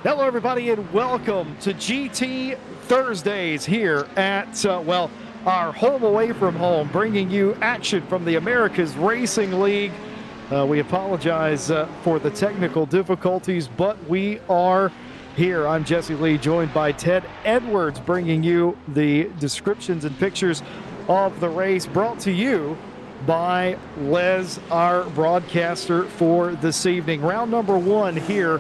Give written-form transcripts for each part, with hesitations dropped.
Hello, everybody, and welcome to GT Thursdays here at, our home away from home, bringing you action from the America's Racing League. We apologize for the technical difficulties, but we are here. I'm Jesse Lee, joined by Ted Edwards, bringing you the descriptions and pictures of the race, brought to you by Les, our broadcaster for this evening. Round number one here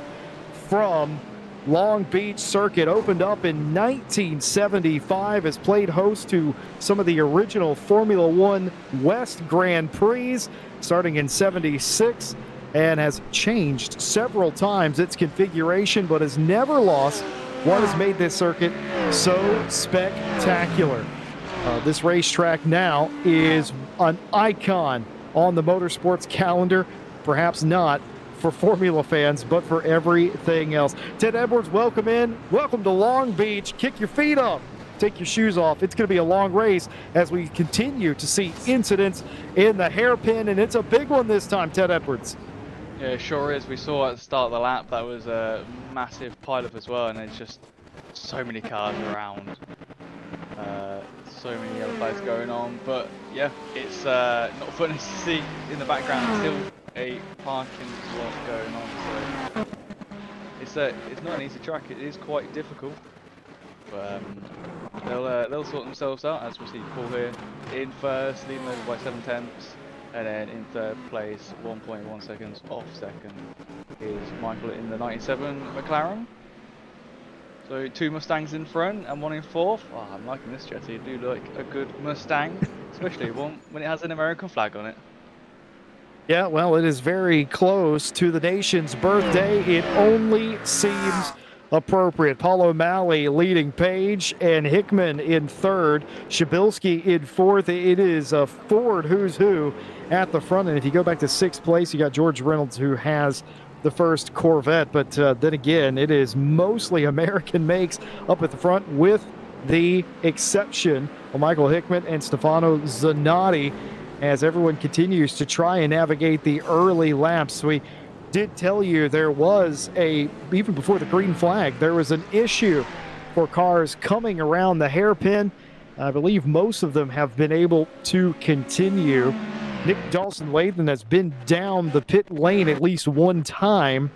from Long Beach Circuit opened up in 1975, has played host to some of the original Formula One West Grand Prix starting in 76, and has changed several times its configuration, but has never lost what has made this circuit so spectacular. This racetrack now is an icon on the motorsports calendar, perhaps not for Formula fans, but for everything else. Ted Edwards, welcome in. Welcome to Long Beach. Kick your feet up. Take your shoes off. It's going to be a long race as we continue to see incidents in the hairpin, and it's a big one this time, Ted Edwards. Yeah, it sure is. We saw at the start of the lap that was a massive pileup as well, and it's just so many cars around. So many yellow flags going on, but yeah, it's not funny to see in the background. Still a parking lot going on, so it's not an easy track. It is quite difficult, but they'll sort themselves out. As we see Paul here in first, leading over by 7/10, and then in third place, 1.1 seconds off second, is Michael in the 97 McLaren. So two Mustangs in front and one in fourth. Oh, I'm liking this, Jesse. I do like a good Mustang, especially one when it has an American flag on it. Yeah, well, it is very close to the nation's birthday. It only seems appropriate. Paul O'Malley leading Page, and Hickman in third. Shabilsky in fourth. It is a Ford who's who at the front. And if you go back to sixth place, you got George Reynolds, who has the first Corvette. But then again, it is mostly American makes up at the front, with the exception of Michael Hickman and Stefano Zanotti, as everyone continues to try and navigate the early laps. We did tell you there was even before the green flag, there was an issue for cars coming around the hairpin. I believe most of them have been able to continue. Nick Dawson-Lathan has been down the pit lane at least one time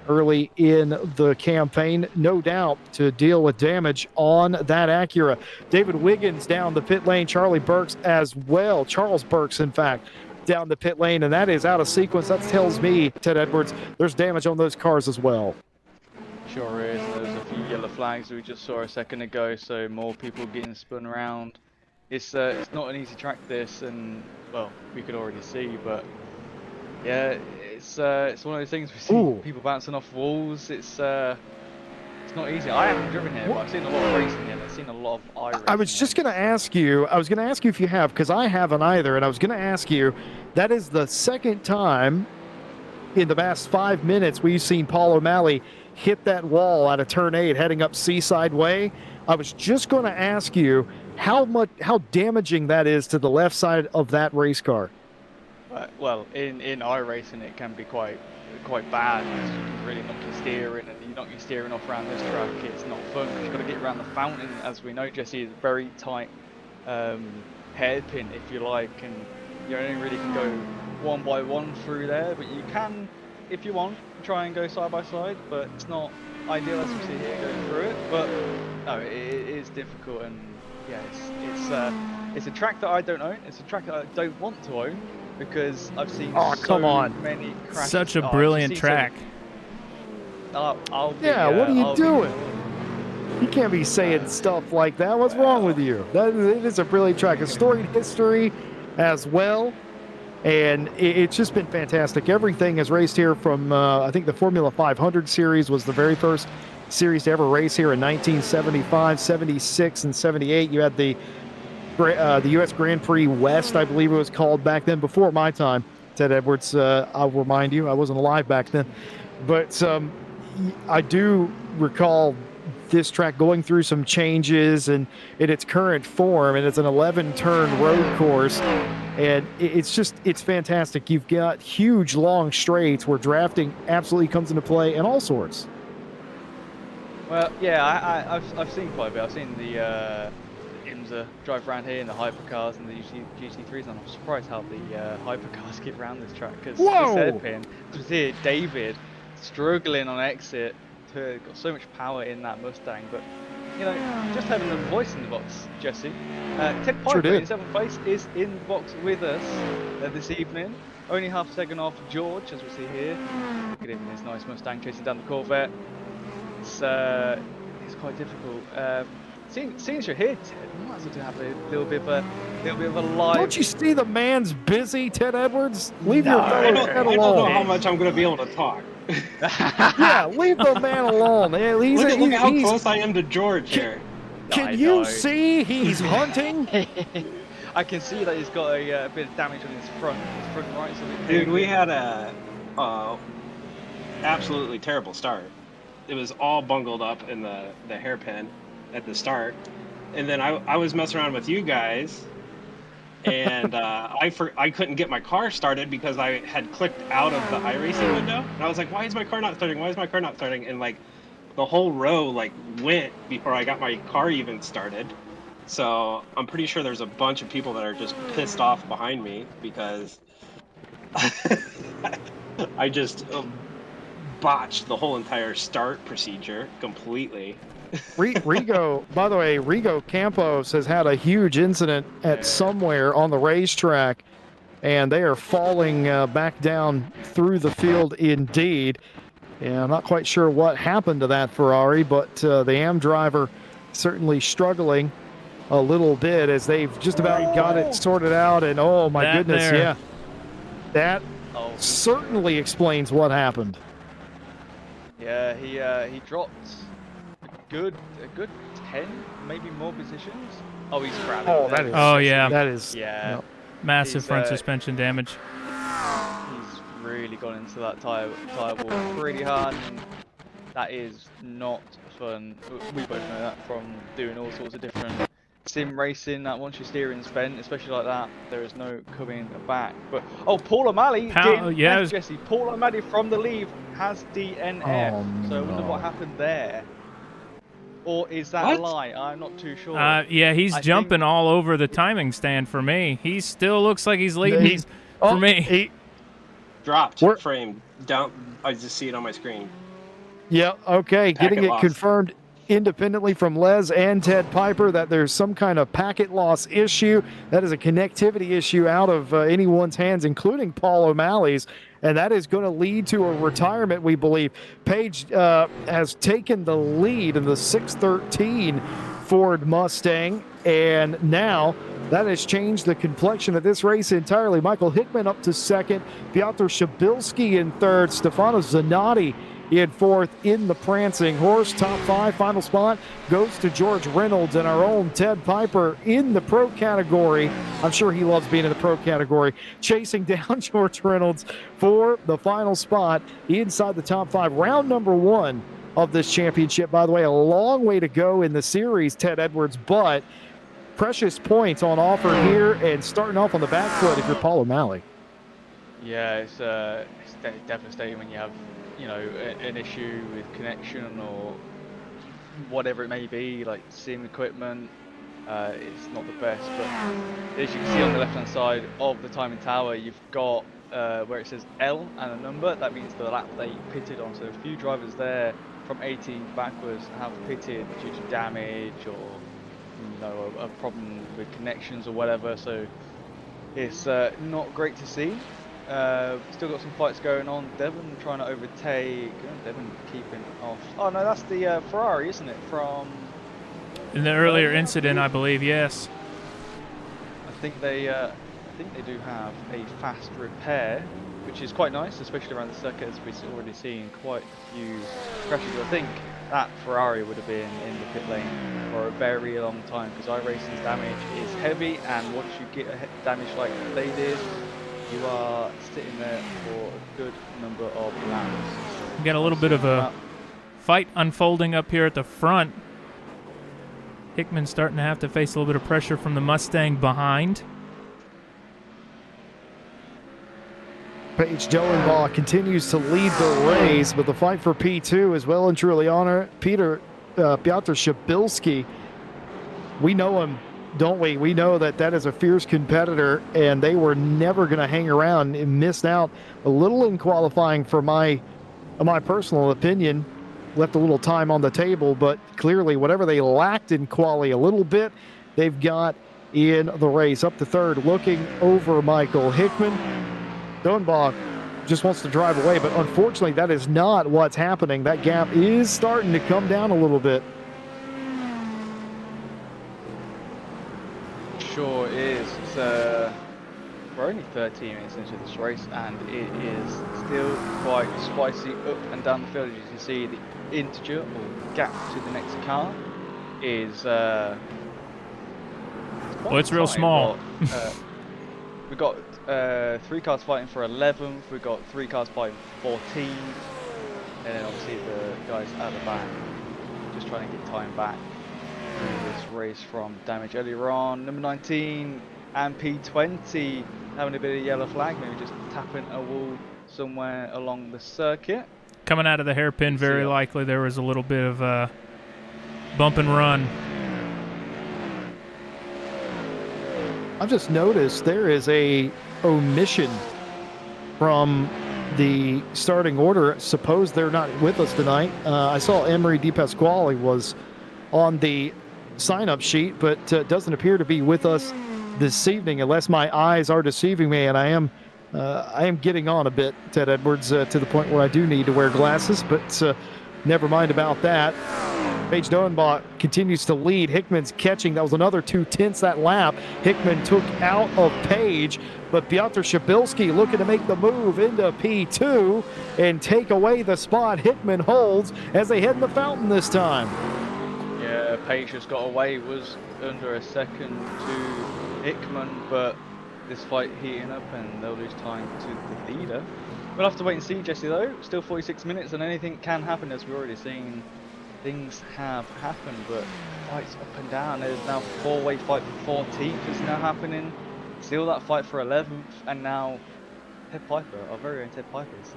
early in the campaign, no doubt, to deal with damage on that Acura. David Wiggins down the pit lane, Charlie Burks as well, Charles Burks, in fact, down the pit lane, and that is out of sequence. That tells me, Ted Edwards, there's damage on those cars as well. Sure is. There's a few yellow flags we just saw a second ago, so more people getting spun around. It's not an easy track, this, and well, we could already see, but yeah, it's one of those things we see people bouncing off walls. It's not easy. I haven't driven here, but I've seen a lot of racing here. I've seen a lot of iRacing. I was just going to ask you. I was going to ask you if you have, because I haven't either, and I was going to ask you. That is the second time in the past 5 minutes we've seen Paul O'Malley hit that wall out of turn 8, heading up Seaside Way. I was just going to ask you how damaging that is to the left side of that race car. Well, in iRacing it can be quite bad. You can really knock your steering, and you knock your steering off around this track. It's not fun because you've got to get around the fountain, as we know, Jesse. It's a very tight hairpin, if you like, and you only really can go one by one through there. But you can, if you want, try and go side by side, but it's not ideal as we see here going through it. But no, it is difficult, and yeah, it's a track that I don't own. It's a track that I don't want to own, because I've seen many crashes. Such a brilliant track. What are you doing? You can't be saying stuff like that. What's wrong with you? It is a brilliant track. A storied history as well. And it's just been fantastic. Everything has raced here from, I think the Formula 500 series was the very first series to ever race here in 1975, 76, and 78. You had the U.S. Grand Prix West, I believe it was called back then, before my time. Ted Edwards, I'll remind you, I wasn't alive back then. But I do recall this track going through some changes and in its current form, and it's an 11-turn road course, and it's fantastic. You've got huge long straights where drafting absolutely comes into play, and all sorts. Well, yeah, I've seen quite a bit. I've seen the IMSA drive around here in the hypercars and the GT3s, and I'm surprised how the hypercars get around this track because this Whoa! hairpin. To see David struggling on exit, got so much power in that Mustang, but you know, just having a voice in the box, Jesse. Ted Piper in 7th place is in the box with us this evening. Only half a second off George, as we see here. Look at him in his nice Mustang chasing down the Corvette. It's quite difficult. Seeing as you're here, Ted, we might as well have a little bit of a live. Don't you see the man's busy, Ted Edwards? Leave No, your fellow Ted I don't alone. know how much I'm going to be able to talk. Yeah, leave the man alone. Look at how close I am to George here. Can you see he's hunting? I can see that he's got a bit of damage on his front right. So Dude, we had a absolutely terrible start. It was all bungled up in the hairpin at the start, and then I was messing around with you guys, and I couldn't get my car started because I had clicked out of the iRacing window, and I was like, why is my car not starting? Why is my car not starting? And like the whole row like went before I got my car even started. So I'm pretty sure there's a bunch of people that are just pissed off behind me because I just botched the whole entire start procedure completely. Rigo, by the way, Rigo Campos has had a huge incident at somewhere on the racetrack, and they are falling back down through the field indeed. Yeah, I'm not quite sure what happened to that Ferrari, but the AM driver certainly struggling a little bit as they've just about got it sorted out. And oh my goodness, yeah, that certainly explains what happened. Yeah, he dropped a good 10, maybe more positions. Oh, he's crabbing. Oh, that is. Oh yeah, that is. Yeah, no. Massive front suspension damage. He's really gone into that tire wall pretty hard. And that is not fun. We both know that from doing all sorts of different sim racing. That once your steering's bent, especially like that, there is no coming back. But Paul O'Malley, Jesse, Paul O'Malley from the lead has DNF. Oh, so I wonder what happened there. Or is that a lie? I'm not too sure. Yeah, he's jumping all over the timing stand for me. He still looks like he's leading for me. He dropped frame down. I just see it on my screen. Yeah, okay. Getting it confirmed independently from Les and Ted Piper that there's some kind of packet loss issue. That is a connectivity issue out of anyone's hands, including Paul O'Malley's, and that is going to lead to a retirement, we believe. Page has taken the lead in the 613 Ford Mustang, and now that has changed the complexion of this race entirely. Michael Hickman up to second, Piotr Shabilski in third, Stefano Zanotti in fourth in the prancing horse. Top five, final spot goes to George Reynolds, and our own Ted Piper in the pro category. I'm sure he loves being in the pro category, chasing down George Reynolds for the final spot inside the top five. Round number one of this championship, by the way, a long way to go in the series, Ted Edwards, but precious points on offer here, and starting off on the back foot if you're Paul O'Malley. Yeah, it's devastating when you have, you know, an issue with connection or whatever it may be, like sim equipment. It's not the best, but as you can see on the left hand side of the timing tower, you've got where it says L and a number. That means the lap they pitted on. So a few drivers there from 18 backwards have pitted due to damage or, you know, a problem with connections or whatever. So it's not great to see. Still got some fights going on. Devon trying to overtake. Devon keeping off. Oh no, that's the Ferrari, isn't it? From in the earlier incident, I believe. Yes. I think they do have a fast repair, which is quite nice, especially around the circuit, as we've already seen quite a few crashes. I think that Ferrari would have been in the pit lane for a very long time because iRacing's damage is heavy, and once you get damage like they did, you are sitting there for a good number of laps. You got a little bit of a fight unfolding up here at the front. Hickman's starting to have to face a little bit of pressure from the Mustang behind. Paige Doenbaugh continues to lead the race, but the fight for P2 is well and truly on her. Peter Piotr Shabilski. We know him, don't we? We know that is a fierce competitor, and they were never going to hang around and missed out a little in qualifying for my personal opinion. Left a little time on the table, but clearly whatever they lacked in quali a little bit, they've got in the race. Up to third, looking over Michael Hickman. Doenbach just wants to drive away, but unfortunately that is not what's happening. That gap is starting to come down a little bit. Sure is. We're only 13 minutes into this race, and it is still quite spicy up and down the field. As you can see, the integer or gap to the next car is well, it's real small. We've got 3 cars fighting for 11th. We've got 3 cars fighting for 14th, and then obviously the guys at the back just trying to get time back through this race from damage earlier on. Number 19 and P20 having a bit of yellow flag, maybe just tapping a wall somewhere along the circuit. Coming out of the hairpin, very likely there was a little bit of bump and run. I've just noticed there is a omission from the starting order. Suppose they're not with us tonight. I saw Emery Di Pasquale was on the sign-up sheet, but doesn't appear to be with us this evening, unless my eyes are deceiving me, and I am getting on a bit, Ted Edwards, to the point where I do need to wear glasses, but never mind about that. Paige Doenbach continues to lead. Hickman's catching. That was another 2/10 that lap. Hickman took out of Page, but Piotr Shabilski looking to make the move into P2 and take away the spot Hickman holds as they head in the fountain this time. Yeah, Page just got away. Was under a second to Hickman, but this fight heating up and they'll lose time to the leader. We'll have to wait and see, Jesse, though. Still 46 minutes and anything can happen, as we're already seeing. Things have happened, but fights up and down. There's now a 4-way fight for 14th is now happening. Still that fight for 11th, and now Ted Piper, our very own Ted Piper's,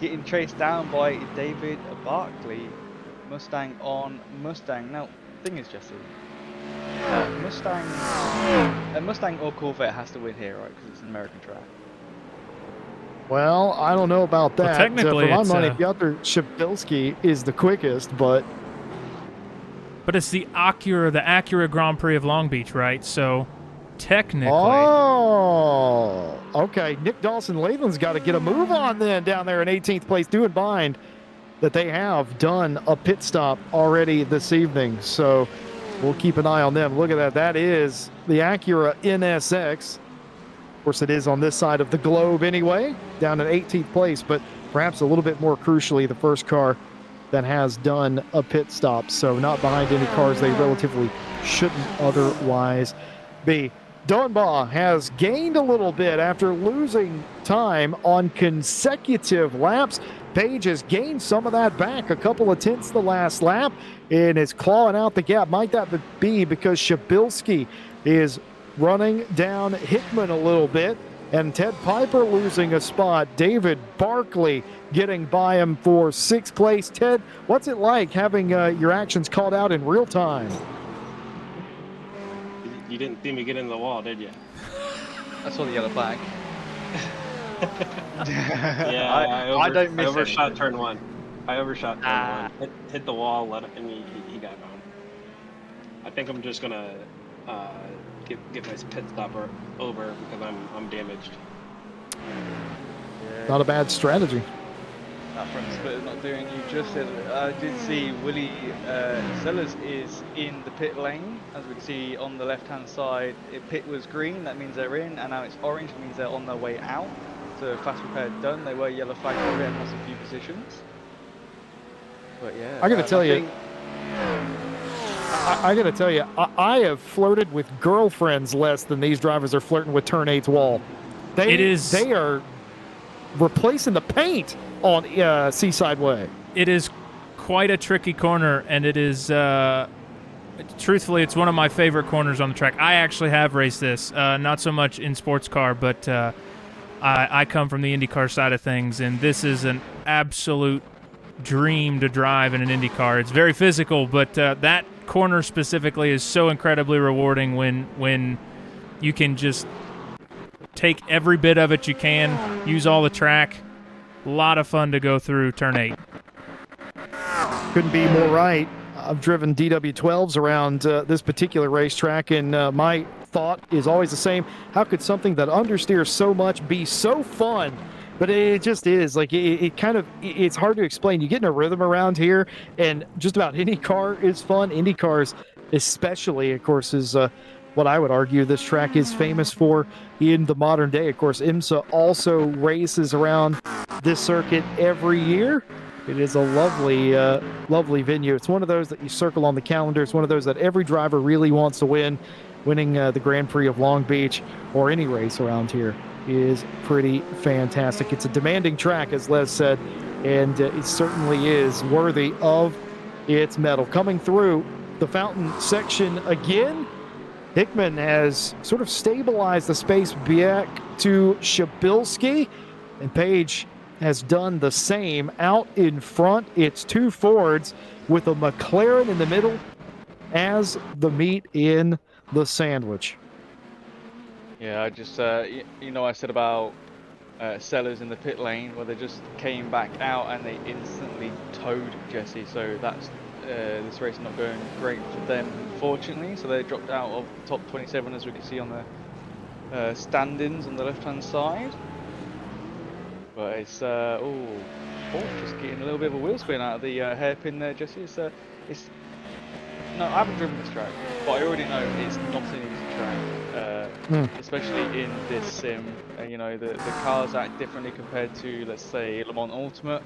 getting chased down by David Barkley. Mustang on Mustang. Now, the thing is, Jesse, Mustang or Corvette has to win here, right? Because it's an American track. Well, I don't know about that. Well, technically, for my money, Piotr Shabilski is the quickest, but it's the Acura Grand Prix of Long Beach, right? So technically. Oh, okay. Nick Dawson-Latham's got to get a move on then down there in 18th place, due in mind that they have done a pit stop already this evening. So we'll keep an eye on them. Look at that. That is the Acura NSX. Of course, it is on this side of the globe anyway, down in 18th place, but perhaps a little bit more crucially, the first car that has done a pit stop. So not behind any cars they relatively shouldn't otherwise be. Doenbach has gained a little bit after losing time on consecutive laps. Page has gained some of that back, a couple of tenths the last lap, and is clawing out the gap. Might that be because Shabilski is running down Hickman a little bit, and Ted Piper losing a spot. David Barkley getting by him for 6th place. Ted, what's it like having your actions called out in real time? You didn't see me get in the wall, did you? I saw the yellow flag. Yeah, I don't miss I overshot anything. turn 1. I overshot turn 1. Hit the wall, and he got on. I think I'm just gonna get my pit stop over because I'm damaged. Yeah. Not a bad strategy. That front split is not doing you justice. I did see Willie Sellers is in the pit lane. As we can see on the left-hand side, pit was green, that means they're in, and now it's orange, that means they're on their way out. So fast repair done. They were yellow flagged already and lost a few positions. But yeah, I got to tell you, I got to tell you, I have flirted with girlfriends less than these drivers are flirting with Turn 8's wall. They are replacing the paint on Seaside Way. It is quite a tricky corner, and it is, truthfully, it's one of my favorite corners on the track. I actually have raced this, not so much in sports car, but I come from the IndyCar side of things, and this is an absolute dream to drive in an Indy car. It's very physical, but that corner specifically is so incredibly rewarding when you can just take every bit of it you can, use all the track. A lot of fun to go through turn 8. Couldn't be more right. I've driven DW12s around this particular racetrack, and my thought is always the same. How could something that understeers so much be so fun? But it just is. Like, it's hard to explain. You get in a rhythm around here, and just about any car is fun. Indy cars especially, of course, is what I would argue this track is famous for in the modern day. Of course, IMSA also races around this circuit every year. It is a lovely, lovely venue. It's one of those that you circle on the calendar. It's one of those that every driver really wants to win. Winning the Grand Prix of Long Beach or any race around here is pretty fantastic. It's a demanding track, as Les said, and it certainly is worthy of its medal. Coming through the fountain section again, Hickman has sort of stabilized the space back to Shabilsky, and Page has done the same. Out in front, it's two Fords with a McLaren in the middle as the meat in the sandwich. Yeah, I just, you know, I said about Sellers in the pit lane where they just came back out and they instantly towed Jesse. So that's this race not going great for them, unfortunately. So they dropped out of the top 27, as we can see on the standings on the left-hand side. But it's Porsche just getting a little bit of a wheel spin out of the hairpin there, Jesse. It's no, I haven't driven this track, but I already know it's not an easy track, especially in this sim. You know, the cars act differently compared to, let's say, Le Mans Ultimate.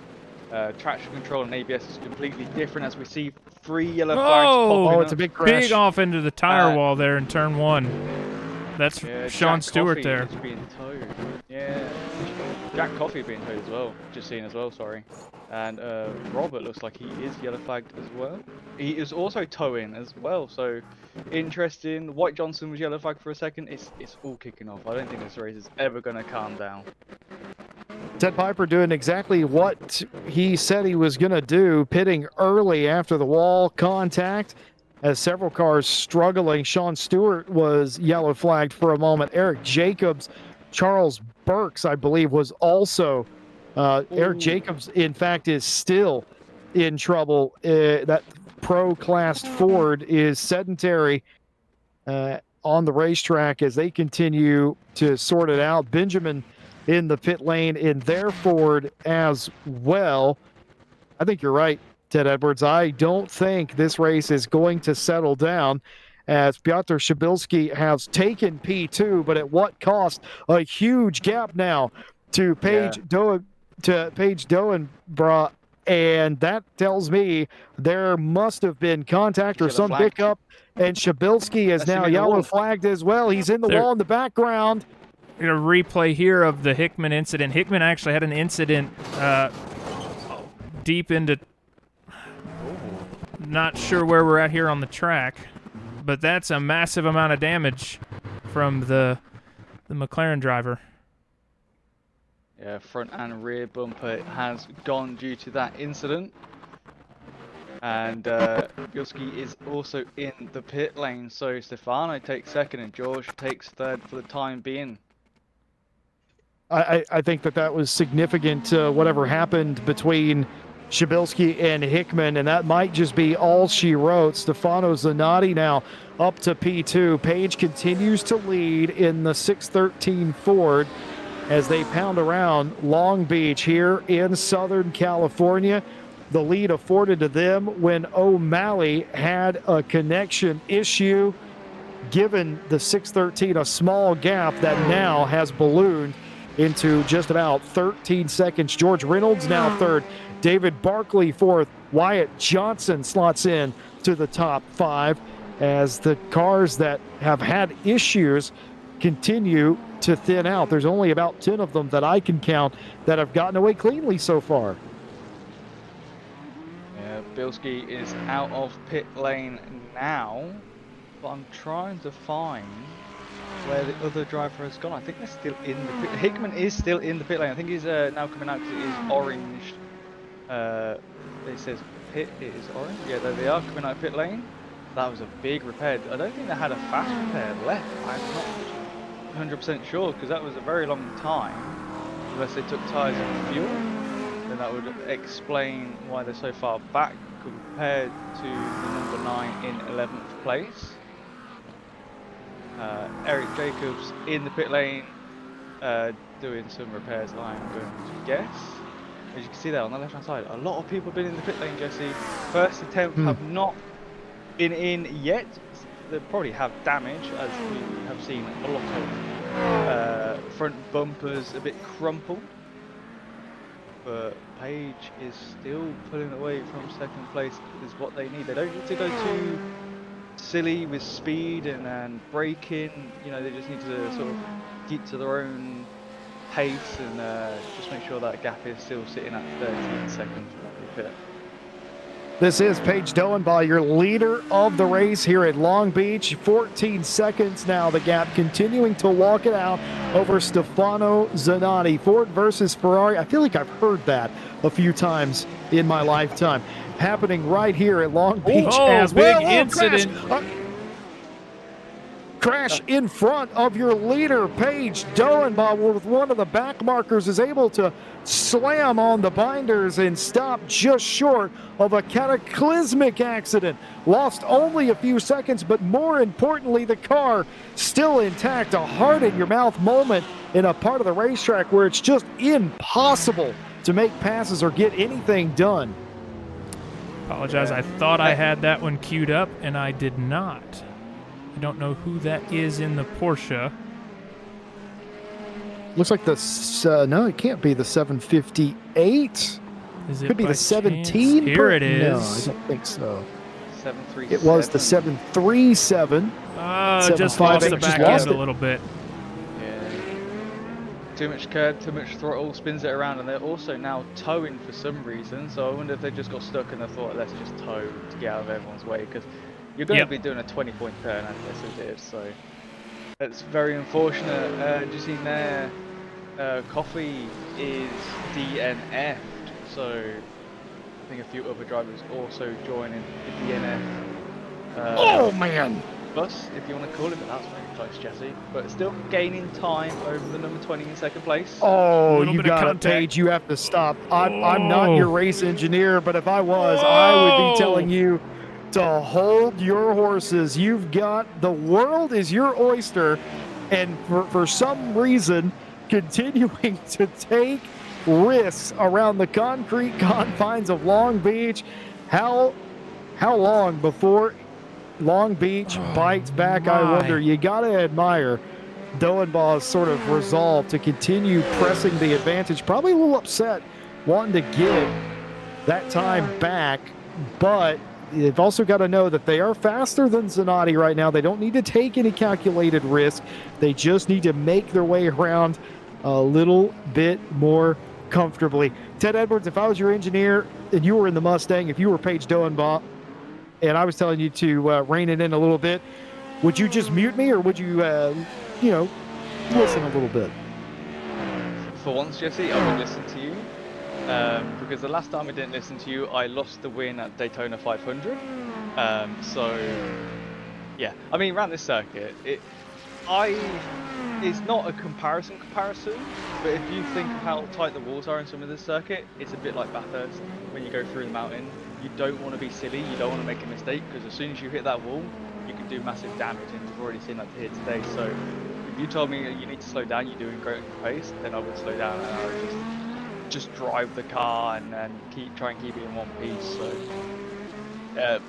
Traction control and ABS is completely different, as we see 3 yellow flags popping up. It's a big crash. Big off into the tire wall there in turn 1. That's Sean Stewart there. Being towed. Yeah, Jack Coffey being towed as well. Just seen as well, sorry. And Robert looks like he is yellow flagged as well. He is also towing as well, so interesting. White Johnson was yellow flagged for a second. It's all kicking off. I don't think this race is ever going to calm down. Ted Piper doing exactly what he said he was going to do, pitting early after the wall contact, as several cars struggling. Sean Stewart was yellow flagged for a moment. Eric Jacobs, Charles Burks, I believe, was also. Eric Jacobs, in fact, is still in trouble. That pro-classed Ford is sedentary on the racetrack as they continue to sort it out. Benjamin in the pit lane in their Ford as well. I think you're right, Ted Edwards. I don't think this race is going to settle down, as Piotr Shabilsky has taken P2, but at what cost? A huge gap now to Paige Doenbra, and that tells me there must have been contact or some pickup, and Shabilsky is now yellow flagged as well. He's in the wall in the background. A replay here of the Hickman incident. Hickman actually had an incident deep into, not sure where we're at here on the track, but that's a massive amount of damage from the McLaren driver. Yeah, front and rear bumper has gone due to that incident. And Bielski is also in the pit lane, so Stefano takes second and George takes third for the time being. I think that was significant, whatever happened between Shabilsky and Hickman, and that might just be all she wrote. Stefano Zanotti now up to P2. Page continues to lead in the 613 Ford as they pound around Long Beach here in Southern California. The lead afforded to them when O'Malley had a connection issue, given the 613 a small gap that now has ballooned into just about 13 seconds. George Reynolds now third. David Barkley fourth. Wyatt Johnson slots in to the top 5 as the cars that have had issues continue to thin out. There's only about 10 of them that I can count that have gotten away cleanly so far. Yeah, Bielski is out of pit lane now, but I'm trying to find where the other driver has gone. I think they're still in the pit. Hickman is still in the pit lane. I think he's now coming out because it is orange It says pit is orange. Yeah, there they are coming out of pit lane. That was a big repair. I don't think they had a fast repair left. I'm not 100% sure because that was a very long time. Unless they took tyres and fuel, then that would explain why they're so far back compared to the number 9 in 11th place. Eric Jacobs in the pit lane doing some repairs, I'm going to guess. As you can see there on the left hand side, a lot of people have been in the pit lane, Jesse. First attempt have not been in yet. They probably have damage, as we have seen a lot of front bumpers a bit crumpled. But Page is still pulling away from second place, is what they need. They don't need to go too silly with speed and braking. You know, they just need to sort of keep to their own pace and just make sure that gap is still sitting at 13 seconds for the pit. This is Paige Doenbaugh, your leader of the race here at Long Beach. 14 seconds now, the gap continuing to walk it out over Stefano Zanatti. Ford versus Ferrari. I feel like I've heard that a few times in my lifetime. Happening right here at Long Beach as big well. incident. Crash in front of your leader, Paige Doenbaugh, with one of the back markers is able to slam on the binders and stop just short of a cataclysmic accident. Lost only a few seconds, but more importantly, the car still intact. A heart-in-your-mouth moment in a part of the racetrack where it's just impossible to make passes or get anything done. Apologize, I thought I had that one queued up, and I did not. I don't know who that is in the Porsche. Looks like the no, it can't be the 758. Is it Could be by the 17. chance? Here it is. No, I don't think so. 737. It was the 737. Just lost the 758, back just lost end a it. little bit. Yeah. Too much curb, too much throttle, spins it around, and they're also now towing for some reason. So I wonder if they just got stuck and they thought, let's just tow to get out of everyone's way, because you're going to be doing a 20-point turn, and yes, it did. So it's very unfortunate. Just in there, Coffee is DNF'd. So I think a few other drivers also joining the DNF. Oh man! Plus, if you want to call it, but that's very close, Jesse. But still gaining time over the number 20 in second place. Oh, Little you bit of got it, contact. Paige. You have to stop. I'm not your race engineer, but if I was, I would be telling you to hold your horses. You've got the world is your oyster, and for some reason, continuing to take risks around the concrete confines of Long Beach. How long before Long Beach bites back? I wonder. You got to admire Doenbaugh's sort of resolve to continue pressing the advantage. Probably a little upset wanting to get that time back, but they've also got to know that they are faster than Zanatti right now. They don't need to take any calculated risk. They just need to make their way around a little bit more comfortably. Ted Edwards, if I was your engineer and you were in the Mustang, if you were Paige Doenbaugh, and I was telling you to rein it in a little bit, would you just mute me, or would you, listen a little bit? For once, Jesse, I would listen to you. Because the last time I didn't listen to you, I lost the win at Daytona 500. Yeah, I mean, around this circuit, it's not a comparison, but if you think of how tight the walls are in some of this circuit, it's a bit like Bathurst when you go through the mountain. You don't want to be silly, you don't want to make a mistake, because as soon as you hit that wall, you can do massive damage, and we've already seen that here today. So if you told me you need to slow down, you're doing great pace, then I would slow down and I would just drive the car and try and keep it in one piece. So,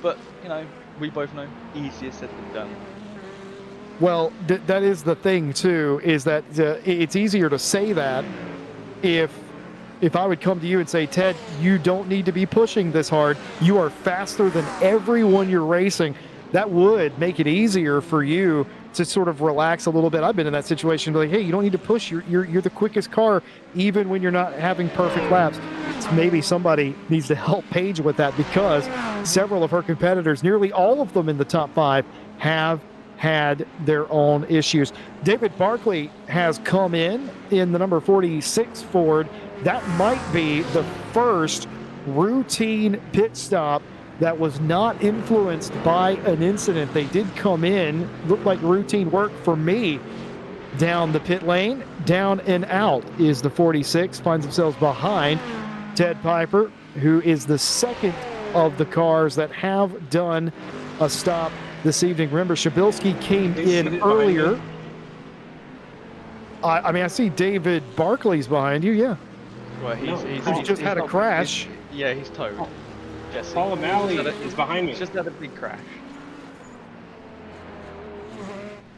but you know, we both know easier said than done. Well, that is the thing too, is that it's easier to say that if I would come to you and say, Ted, you don't need to be pushing this hard. You are faster than everyone you're racing. That would make it easier for you to sort of relax a little bit. I've been in that situation, like, hey, you don't need to push. You're the quickest car, even when you're not having perfect laps. So maybe somebody needs to help Paige with that, because several of her competitors, nearly all of them in the top 5, have had their own issues. David Barkley has come in the number 46 Ford. That might be the first routine pit stop that was not influenced by an incident. They did come in, looked like routine work for me. Down the pit lane, down and out is the 46, finds themselves behind Ted Piper, who is the second of the cars that have done a stop this evening. Remember, Shabilsky came in earlier. I mean, I see David Barkley's behind you, yeah. Well, He's just had a crash. Yeah, he's towed. Jesse. Paul O'Malley is behind me. He's just had a big crash.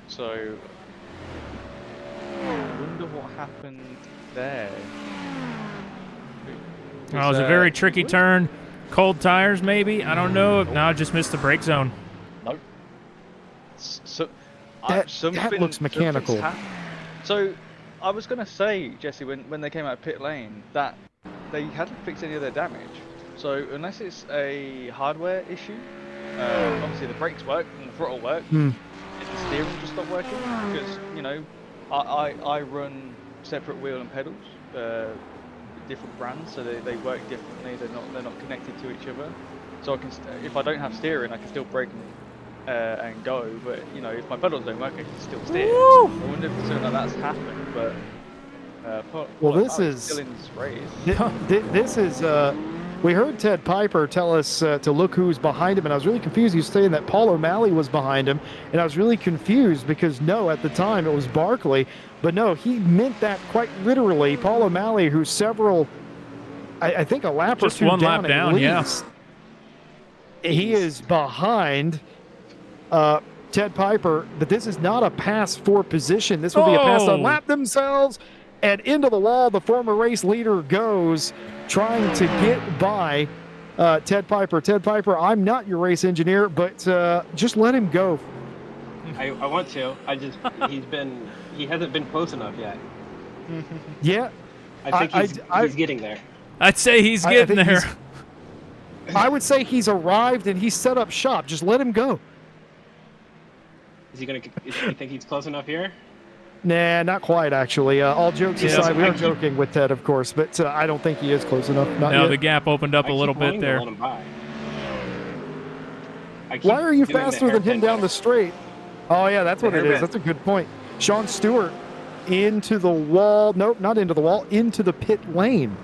So, I wonder what happened there. Oh, it was a very tricky turn. Cold tires, maybe? I don't know. No, I just missed the brake zone. Nope. So, that looks mechanical. So, I was going to say, Jesse, when they came out of pit lane, that they hadn't fixed any of their damage. So, unless it's a hardware issue, obviously the brakes work and the throttle work, is the steering just not working? Because, you know, I run separate wheel and pedals, different brands, so they work differently. They're not connected to each other. So I can, if I don't have steering, I can still brake and go. But you know, if my pedals don't work, I can still steer. Woo! I wonder if something like that's happened. But this is still in this race. This is. We heard Ted Piper tell us to look who's behind him, and I was really confused. He was saying that Paul O'Malley was behind him, and I was really confused because no, at the time it was Barkley, but no, he meant that quite literally. Paul O'Malley, who's several, I think a lap just or two one down lap down, yeah. He is behind Ted Piper, but this is not a pass for position. This would be a pass on lap themselves. And into the wall, the former race leader goes, trying to get by Ted Piper. Ted Piper, I'm not your race engineer, but just let him go. I want to. He hasn't been close enough yet. Yeah. I think he's getting there. I'd say he's getting there. I would say he's arrived and he's set up shop. Just let him go. You think he's close enough here? Nah, not quite, actually. All jokes aside, we are joking with Ted, of course, but I don't think he is close enough. Not yet. The gap opened up a little bit there. Why are you faster than him down the straight? Oh, yeah, that's what it is. That's a good point. Sean Stewart into the wall. Nope, not into the wall. Into the pit lane,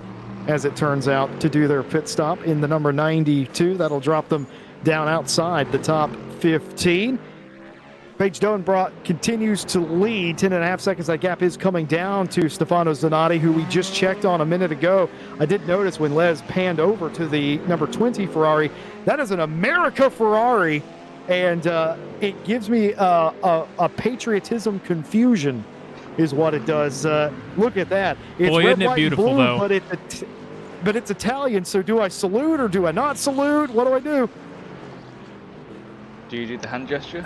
as it turns out, to do their pit stop in the number 92. That'll drop them down outside the top 15. Paige Doenbrock continues to lead, 10.5 seconds. That gap is coming down to Stefano Zanatti, who we just checked on a minute ago. I did notice when Les panned over to the number 20 Ferrari, that is an America Ferrari, and it gives me a patriotism confusion is what it does. Look at that. It's boy, red, isn't it white, beautiful, blue, though? But it's Italian, so do I salute or do I not salute? What do I do? Do you do the hand gesture?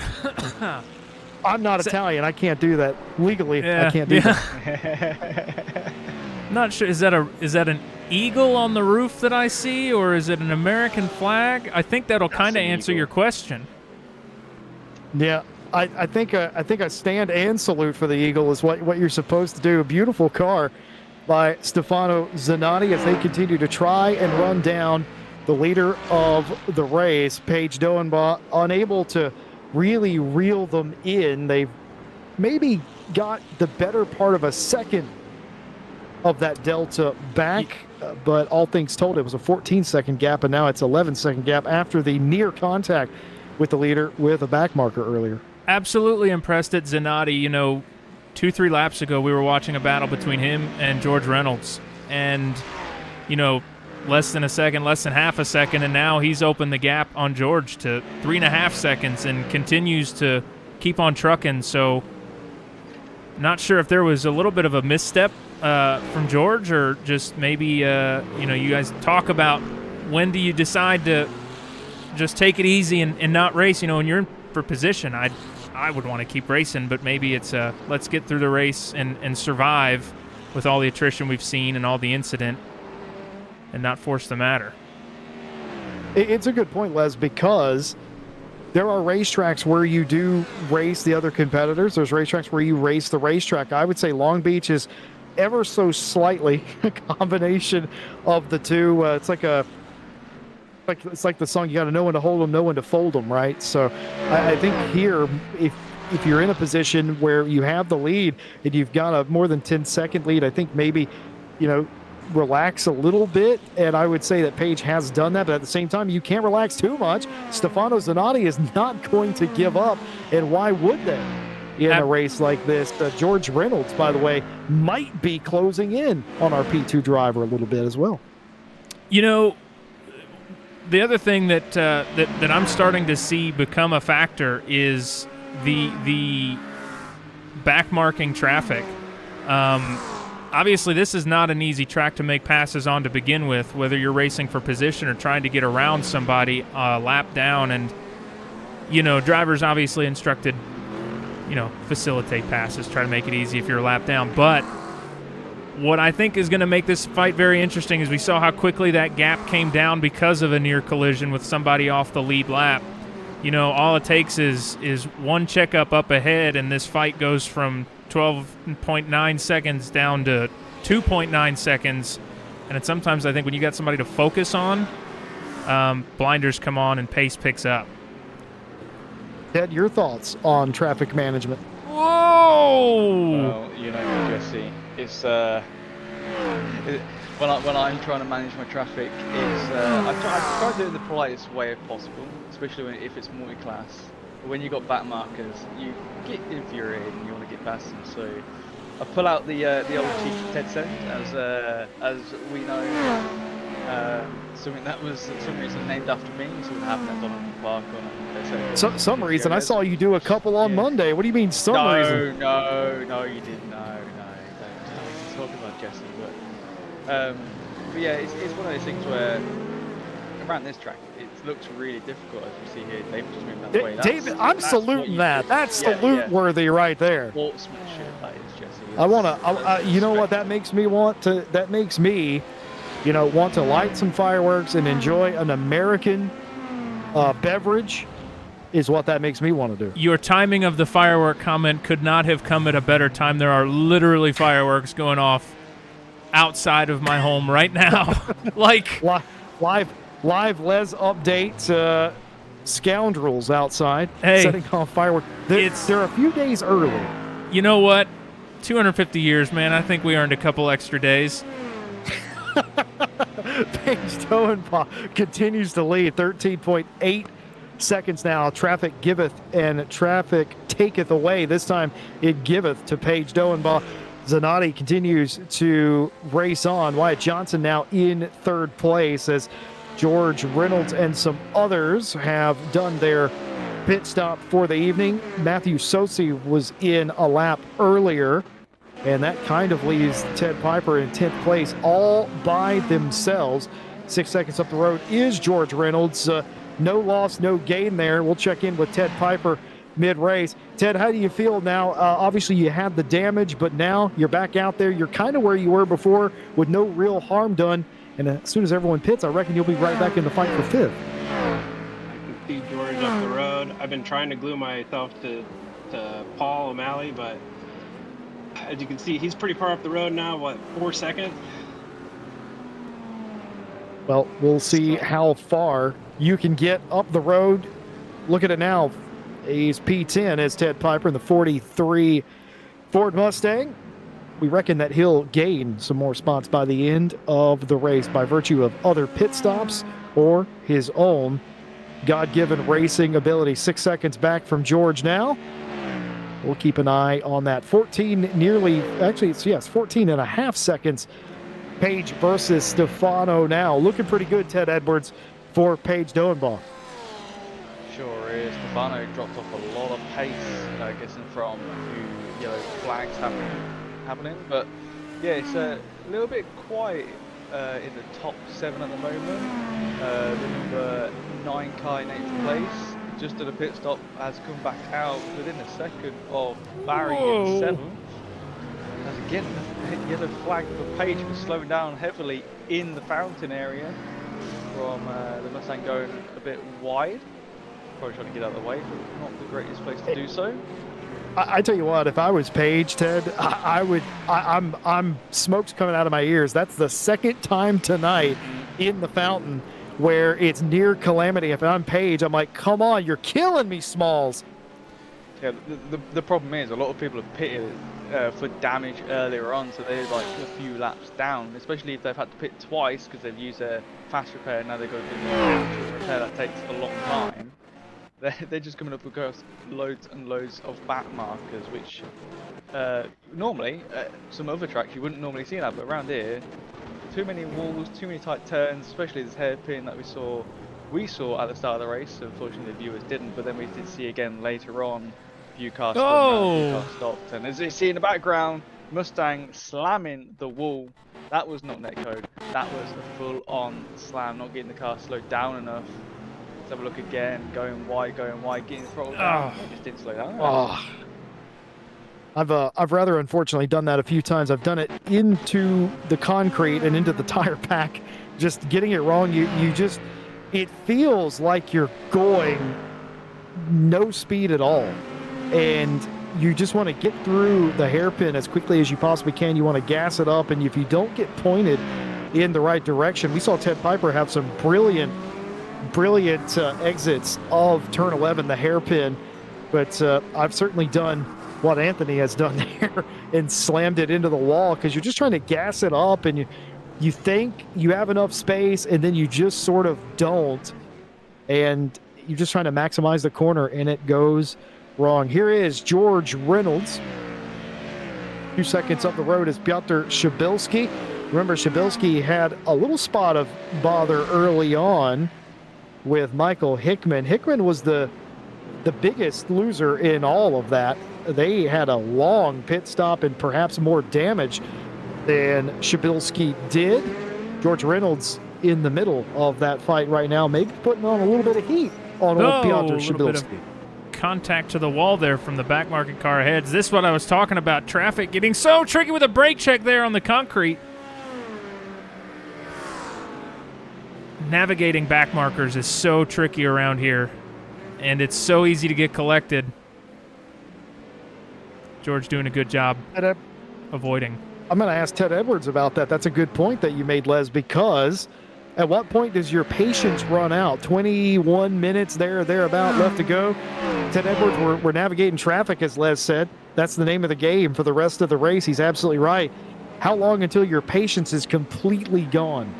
I'm not Italian. I can't do that legally. I can't do that. Not sure. Is that an eagle on the roof that I see, or is it an American flag? I think that'll kind of answer your question. Yeah, I think I stand and salute for the eagle is what you're supposed to do. A beautiful car by Stefano Zanatti as they continue to try and run down the leader of the race. Paige Doenbrock unable to really reel them in. They've maybe got the better part of a second of that delta back, but all things told, it was a 14-second gap, and now it's 11-second gap after the near contact with the leader with a back marker earlier. Absolutely impressed at Zanatti. You know, 2-3 laps ago, we were watching a battle between him and George Reynolds, and, you know, less than a second, less than half a second, and now he's opened the gap on George to 3.5 seconds and continues to keep on trucking. So not sure if there was a little bit of a misstep from George, or just maybe, you guys talk about when do you decide to just take it easy and not race. You know, when you're in for position, I would want to keep racing, but maybe it's let's get through the race and survive with all the attrition we've seen and all the incident, and not force the matter. It's a good point, Les, because there are racetracks where you do race the other competitors. There's racetracks where you race the racetrack. I would say Long Beach is ever so slightly a combination of the two. It's like a It's like the song, you got to know when to hold them, know when to fold them, right? So I think here, if you're in a position where you have the lead and you've got a more than 10-second lead, I think maybe, relax a little bit. And I would say that Page has done that, but at the same time, you can't relax too much. Stefano Zanatti is not going to give up, and why would they? In a race like this, George Reynolds, by the way, might be closing in on our P2 driver a little bit as well. The other thing that I'm starting to see become a factor is the backmarking traffic. Obviously, this is not an easy track to make passes on to begin with, whether you're racing for position or trying to get around somebody a lap down. And, drivers obviously instructed, facilitate passes, try to make it easy if you're a lap down. But what I think is going to make this fight very interesting is we saw how quickly that gap came down because of a near collision with somebody off the lead lap. All it takes is one checkup up ahead, and this fight goes from 12.9 seconds down to 2.9 seconds. And sometimes I think when you got somebody to focus on, blinders come on and pace picks up. Ted, your thoughts on traffic management? Whoa! Well, Jesse, it's when I'm trying to manage my traffic, it's I try to do it in the politest way possible, especially if it's multi-class. When you got back markers, you get infuriated and you want to get past them. So I pull out the old cheap Ted send, as we know, something that was some reason named after me. Something happened at Donald Park on some reason. I saw you do a couple on Monday. What do you mean some reason? No, you didn't. No, don't talk about Jesse. But yeah, it's one of those things where around this track, it looks really difficult, as you see here. David just moved that way. David, I'm saluting that. That's salute-worthy right there. Sportsmanship, that is, Jesse. I want to, you know what that makes me want to, that makes me, want to light some fireworks and enjoy an American beverage is what that makes me want to do. Your timing of the firework comment could not have come at a better time. There are literally fireworks going off outside of my home right now. Like live Les update, scoundrels outside setting off fireworks. They're a few days early. You know what? 250 years, man. I think we earned a couple extra days. Paige Doenbaugh continues to lead, 13.8 seconds now. Traffic giveth and traffic taketh away. This time it giveth to Paige Doenbaugh. Zanatti continues to race on. Wyatt Johnson now in third place as George Reynolds and some others have done their pit stop for the evening. Matthew Sosi was in a lap earlier, and that kind of leaves Ted Piper in 10th place all by themselves. 6 seconds up the road is George Reynolds. No loss, no gain there. We'll check in with Ted Piper mid-race. Ted, how do you feel now? Obviously, you had the damage, but now you're back out there. You're kind of where you were before with no real harm done. And as soon as everyone pits, I reckon you'll be right back in the fight for fifth. I can see George up the road. I've been trying to glue myself to Paul O'Malley, but as you can see, he's pretty far up the road now. 4 seconds? Well, we'll see how far you can get up the road. Look at it now. He's P10 as Ted Piper in the 43 Ford Mustang. We reckon that he'll gain some more spots by the end of the race by virtue of other pit stops or his own God-given racing ability. 6 seconds back from George now. We'll keep an eye on that. 14 and a half seconds. Page versus Stefano now. Looking pretty good, Ted Edwards, for Paige Doenbaugh. Sure is. Stefano dropped off a lot of pace, guessing from a few yellow flags happening. But yeah, it's a little bit quiet in the top 7 at the moment. The number 9 car in 8th place, just at a pit stop, has come back out within a second of Barry in 7th. And again, the yellow flag for Page was slowing down heavily in the fountain area from the Mustang going a bit wide. Probably trying to get out of the way, but not the greatest place to do so. I tell you what, if I was Page, Ted, I'm smoke's coming out of my ears. That's the second time tonight in the fountain where it's near calamity. If I'm Paige, I'm like, come on, you're killing me, Smalls. Yeah, the problem is a lot of people have pitted for damage earlier on, so they're like a few laps down, especially if they've had to pit twice because they've used a fast repair, now they've got to do a repair that takes a long time. They're just coming up across loads and loads of back markers, which normally some other tracks you wouldn't normally see that, but around here, too many walls, too many tight turns, especially this hairpin that we saw at the start of the race. Unfortunately, the viewers didn't, but then we did see again later on. Few cars spun around, few cars stopped, and as you see in the background, Mustang slamming the wall. That was not netcode. That was a full-on slam, not getting the car slowed down enough. Let's have a look again. Going wide, getting the throttle down. It just didn't slow down. Oh. I've rather unfortunately done that a few times. I've done it into the concrete and into the tire pack. Just getting it wrong, it feels like you're going no speed at all. And you just want to get through the hairpin as quickly as you possibly can. You want to gas it up, and if you don't get pointed in the right direction, we saw Ted Piper have some brilliant exits of turn 11, the hairpin. But I've certainly done what Anthony has done there and slammed it into the wall, because you're just trying to gas it up, and you think you have enough space, and then you just sort of don't, and you're just trying to maximize the corner, and it goes wrong. Here is George Reynolds. 2 seconds up the road is Piotr Shabilski. Remember, Shabilski had a little spot of bother early on with Michael Hickman. Hickman was the biggest loser in all of that. They had a long pit stop and perhaps more damage than Shabilski did. George Reynolds in the middle of that fight right now, maybe putting on a little bit of heat on old Piotr Shabilski. Contact to the wall there from the back market car ahead. This is what I was talking about. Traffic getting so tricky with a brake check there on the concrete. Navigating back markers is so tricky around here, and it's so easy to get collected. George doing a good job avoiding. I'm going to ask Ted Edwards about that. That's a good point that you made, Les, because at what point does your patience run out? 21 minutes thereabout left to go. Ted Edwards, we're navigating traffic, as Les said. That's the name of the game for the rest of the race. He's absolutely right. How long until your patience is completely gone?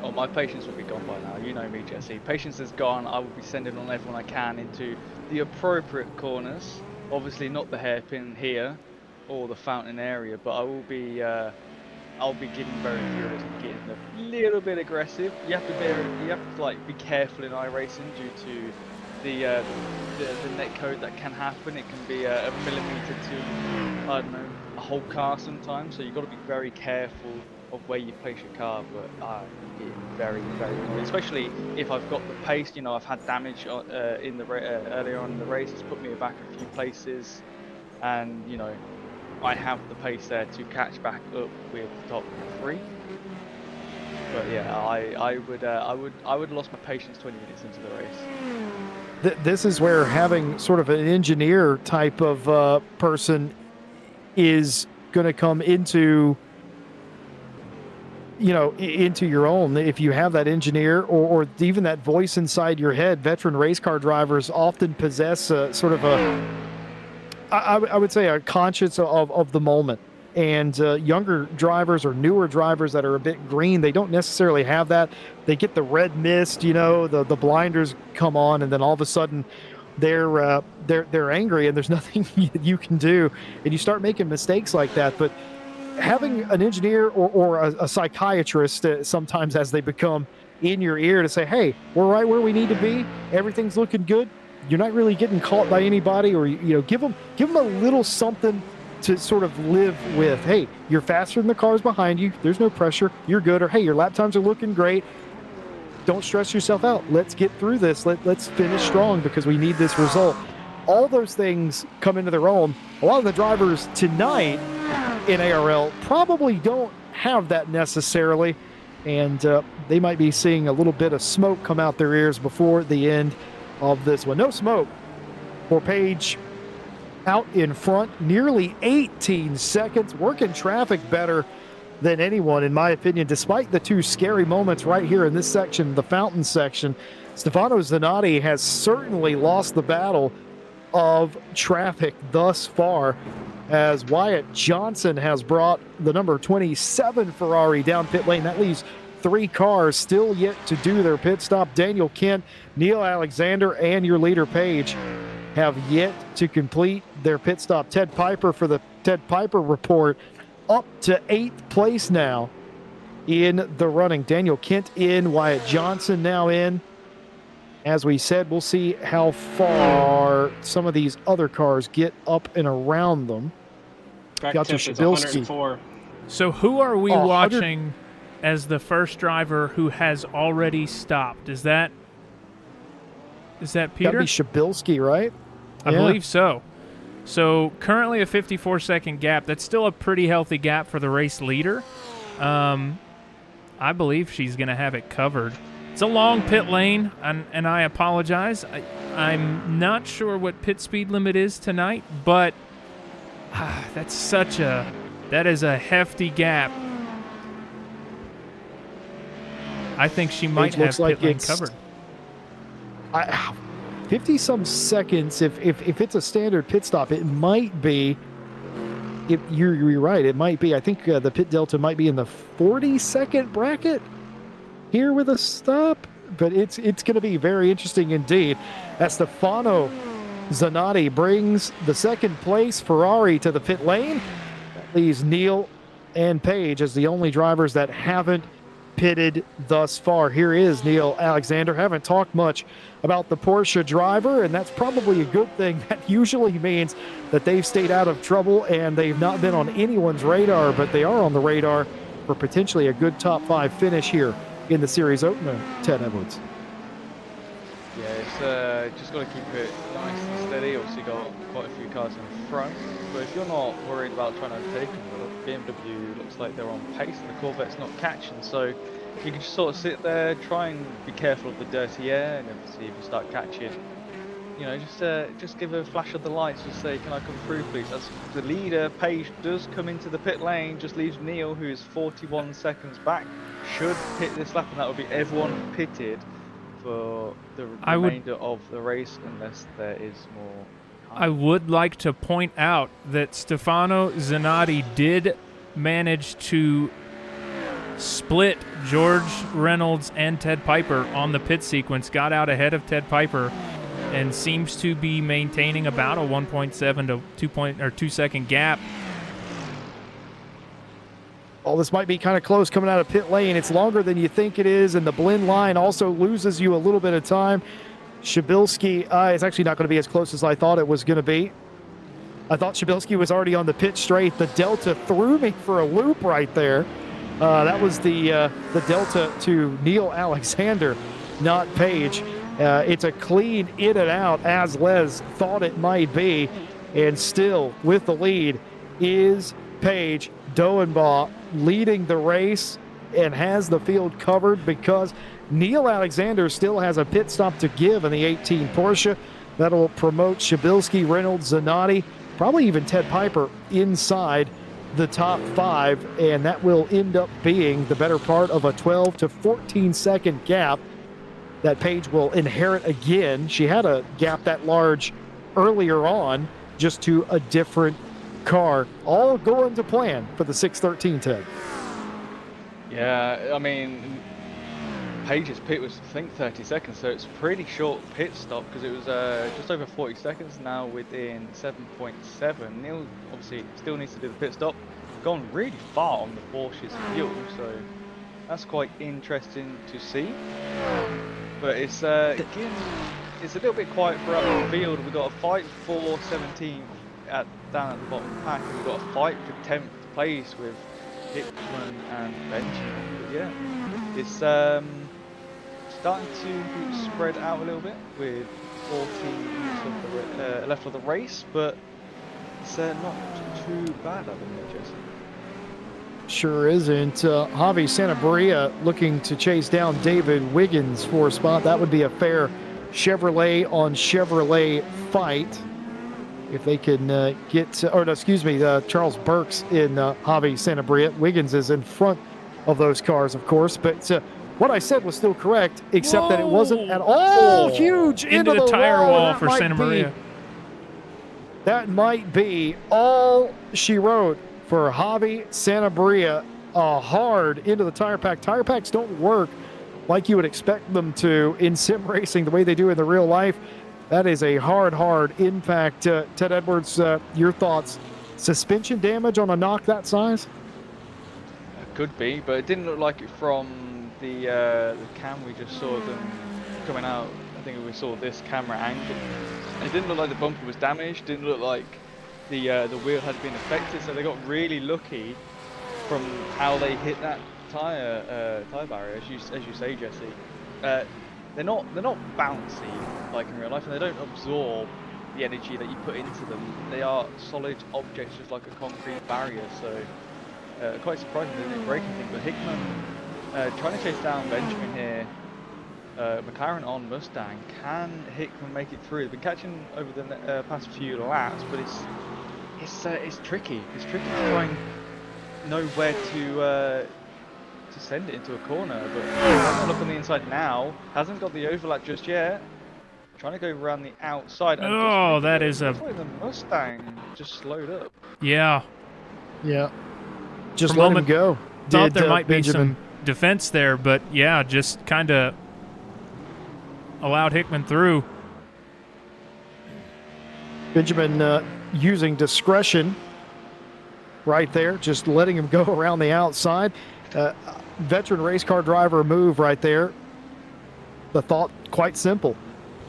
Oh, my patience will be gone by now. You know me, Jesse. Patience is gone. I will be sending on everyone I can into the appropriate corners. Obviously not the hairpin here or the fountain area, but I will be I'll be getting very furious and getting a little bit aggressive. You have to like be careful in iRacing due to the net code that can happen. It can be a millimeter to, I don't know, a whole car sometimes. So you've got to be very careful of where you place your car. But I get very, very annoyed, especially if I've got the pace. You know, I've had damage in the earlier on in the race. It's put me back a few places, and you know, I have the pace there to catch back up with the top 3. But yeah, I would have lost my patience 20 minutes into the race. This is where having sort of an engineer type of person is going to come into, you know, into your own. If you have that engineer or even that voice inside your head, veteran race car drivers often possess a sort of I would say a conscience of the moment. And younger drivers or newer drivers that are a bit green, they don't necessarily have that. They get the red mist, you know, the blinders come on, and then all of a sudden they're angry, and there's nothing you can do, and you start making mistakes like that. But having an engineer or a psychiatrist sometimes, as they become, in your ear to say, hey, we're right where we need to be, everything's looking good, you're not really getting caught by anybody, or, you know, give them a little something to sort of live with. Hey, you're faster than the cars behind you, there's no pressure, you're good. Or hey, your lap times are looking great, don't stress yourself out, let's get through this, let's finish strong because we need this result. All those things come into their own. A lot of the drivers tonight in ARL probably don't have that necessarily, and they might be seeing a little bit of smoke come out their ears before the end of this one. No smoke for Paige out in front, nearly 18 seconds, working traffic better than anyone, in my opinion, despite the two scary moments right here in this section, the fountain section. Stefano Zanatti has certainly lost the battle of traffic thus far, as Wyatt Johnson has brought the number 27 Ferrari down pit lane. That leaves 3 cars still yet to do their pit stop. Daniel Kent, Neil Alexander, and your leader Page have yet to complete their pit stop. Ted Piper, for the Ted Piper report, up to 8th place now in the running. Daniel Kent in, Wyatt Johnson now in. As we said, we'll see how far some of these other cars get up and around them. Track Got to temp is Shabilsky. 104. So who are we 100 watching as the first driver who has already stopped? Is that Gotta Peter? be Shabilsky, right? I believe so. So currently a 54-second gap. That's still a pretty healthy gap for the race leader. I believe she's going to have it covered. It's a long pit lane, and I apologize. I'm not sure what pit speed limit is tonight, but that is a hefty gap. I think she might have pit lane covered. 50-some seconds, if it's a standard pit stop, it might be. If you're right, it might be. I think the pit delta might be in the 40-second bracket here with a stop, but it's going to be very interesting indeed. As Stefano Zanatti brings the second place Ferrari to the pit lane, that leaves Neil and Page as the only drivers that haven't pitted thus far. Here is Neil Alexander. Haven't talked much about the Porsche driver, and that's probably a good thing. That usually means that they've stayed out of trouble and they've not been on anyone's radar, but they are on the radar for potentially a good top 5 finish here in the series opener. Ted Edwards. Yeah, it's just got to keep it nice and steady. Obviously got quite a few cars in front, but if you're not worried about trying to take them, the BMW looks like they're on pace and the Corvette's not catching, so you can just sort of sit there, try and be careful of the dirty air, and obviously if you start catching, you know, just give a flash of the lights, just say, can I come through please? As the leader, Page, does come into the pit lane, just leaves Neil, who is 41 seconds back, should pit this lap, and that would be everyone pitted for the remainder of the race, unless there is more. I would like to point out that Stefano Zanatti did manage to split George Reynolds and Ted Piper on the pit sequence, got out ahead of Ted Piper, and seems to be maintaining about a 1.7 to 2 second gap. Oh, this might be kind of close coming out of pit lane. It's longer than you think it is, and the blend line also loses you a little bit of time. Shabilsky, it's actually not going to be as close as I thought it was going to be. I thought Shabilsky was already on the pit straight. The delta threw me for a loop right there. That was the delta to Neil Alexander, not Page. It's a clean in and out, as Les thought it might be, and still with the lead is Page. Doenbaugh leading the race and has the field covered because Neil Alexander still has a pit stop to give in the 18 Porsche. That'll promote Shabilsky, Reynolds, Zanatti, probably even Ted Piper inside the top 5, and that will end up being the better part of a 12 to 14 second gap that Page will inherit again. She had a gap that large earlier on, just to a different car. All going to plan for the 613, Ted. Yeah, I mean, Page's pit was, I think, 30 seconds, so it's a pretty short pit stop because it was just over 40 seconds, now within 7.7. Neil obviously still needs to do the pit stop. Gone really far on the Porsche's fuel, so that's quite interesting to see. But it's again, it's a little bit quiet for up in the field. We've got a fight for 17th down at the bottom of the pack, and we've got a fight for 10th place with Hickman and Benjamin. But yeah, it's starting to spread out a little bit with 14 minutes of left of the race, but it's not too bad at the minute, Jason. Sure isn't. Javi Santabria looking to chase down David Wiggins for a spot. That would be a fair Chevrolet on Chevrolet fight. if they can get, or no, excuse me, Charles Burks in Javi Santa Bria. Wiggins is in front of those cars, of course, but what I said was still correct, except that it wasn't at all huge into the tire wall for Santa Maria. That might be all she wrote for Javi Santa Bria. Hard into the tire pack. Tire packs don't work like you would expect them to in sim racing the way they do in the real life. That is a hard impact. Ted Edwards, your thoughts? Suspension damage on a knock that size? Could be, but it didn't look like it from the cam we just saw them coming out. I think we saw this camera angle. It didn't look like the bumper was damaged. Didn't look like the wheel had been affected. So they got really lucky from how they hit that tire barrier, as you say, Jesse. They're not bouncy like in real life, and they don't absorb the energy that you put into them. They are solid objects, just like a concrete barrier. So quite surprising they didn't break anything. But Hickman trying to chase down Benjamin here. McLaren on Mustang. Can Hickman make it through? They've been catching over the past few laps, but it's tricky. It's tricky to try and know where to send it into a corner. But having a look on the inside now, hasn't got the overlap just yet. Trying to go around the outside. Oh, that is a. The Mustang just slowed up. Yeah. Just let him go. Thought there might be some defense there, but yeah, just kind of allowed Hickman through. Benjamin using discretion right there, just letting him go around the outside. Veteran race car driver move right there. The thought quite simple.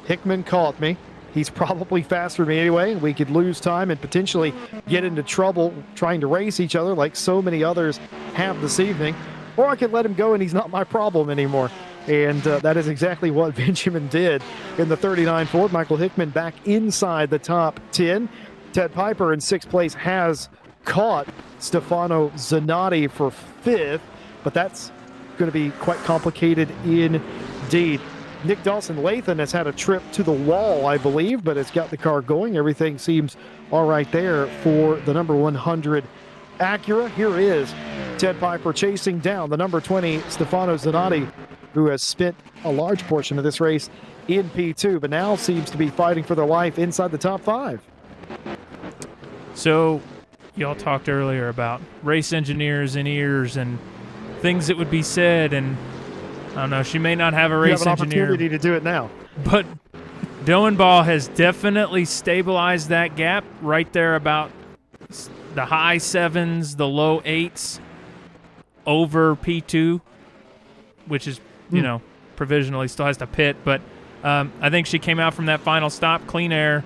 Hickman caught me. He's probably faster than me anyway, and we could lose time and potentially get into trouble trying to race each other like so many others have this evening. Or I could let him go and he's not my problem anymore. And that is exactly what Benjamin did in the 39 Ford. Michael Hickman back inside the top 10. Ted Piper in 6th place has caught Stefano Zanatti for 5th, but that's going to be quite complicated indeed. Nick Dawson-Lathan has had a trip to the wall, I believe, but has got the car going. Everything seems all right there for the number 100 Acura. Here is Ted Piper chasing down the number 20 Stefano Zanatti, who has spent a large portion of this race in P2, but now seems to be fighting for their life inside the top 5. So, y'all talked earlier about race engineers in ears and things that would be said, and I don't know, she may not have a race you have an engineer. Opportunity to do it now. But Doenbaugh has definitely stabilized that gap right there about the high 7s, the low 8s over P2, which is, you know, provisionally still has to pit. But I think she came out from that final stop, clean air,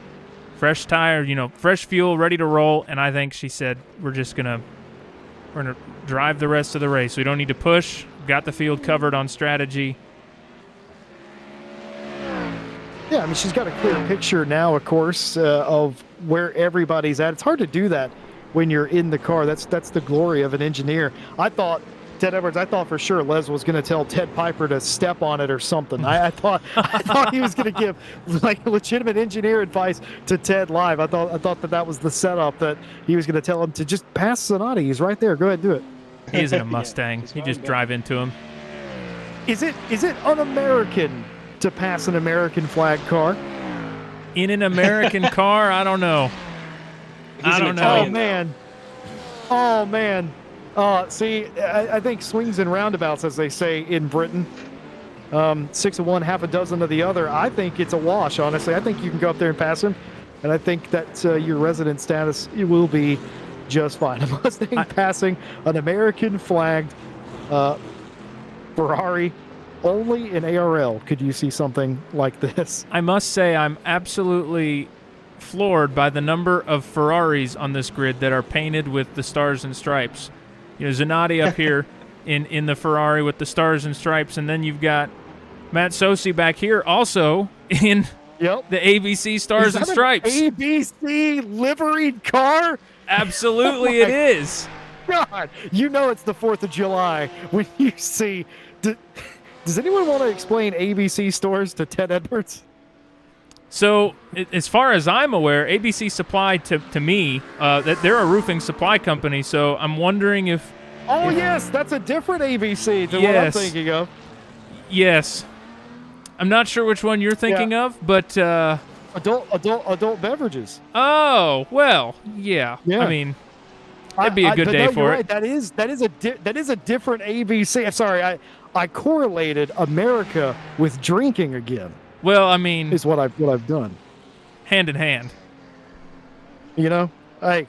fresh tire, you know, fresh fuel, ready to roll. And I think she said, we're gonna drive the rest of the race. We don't need to push. Got the field covered on strategy. Yeah, I mean, she's got a clear picture now, of course, of where everybody's at. It's hard to do that when you're in the car. That's the glory of an engineer. I thought, Ted Edwards, I thought for sure Les was going to tell Ted Piper to step on it or something. I thought he was going to give like legitimate engineer advice to Ted live. I thought that was the setup, that he was going to tell him to just pass Zanatti. He's right there. Go ahead, do it. He is in a Mustang. You just drive into him. Is it un-American to pass an American flag car? In an American car? I don't know. I don't know. Oh, man. See, I think swings and roundabouts, as they say in Britain. 6 of one, half a dozen of the other. I think it's a wash, honestly. I think you can go up there and pass him, and I think that your resident status will be just fine. A Mustang passing an American flagged Ferrari. Only in ARL could you see something like this. I must say I'm absolutely floored by the number of Ferraris on this grid that are painted with the stars and stripes. You know, Zanatti up here in the Ferrari with the stars and stripes, and then you've got Matt Sosi back here also in the ABC stars and stripes. ABC liveried car? Absolutely, it is. God, you know it's the 4th of July when you see. Does anyone want to explain ABC stores to Ted Edwards? So, as far as I'm aware, ABC supplied to me that they're a roofing supply company. So I'm wondering if. Oh yes, that's a different ABC than Yes. what I'm thinking of. Yes, I'm not sure which one you're thinking of, but. Adult beverages. Oh well, yeah. Yeah. I mean, it'd be a good but day no, for you're it. right. That is a different ABC. I'm sorry, I correlated America with drinking again. Well, I mean, Is what I've done. hand in hand. You know, hey,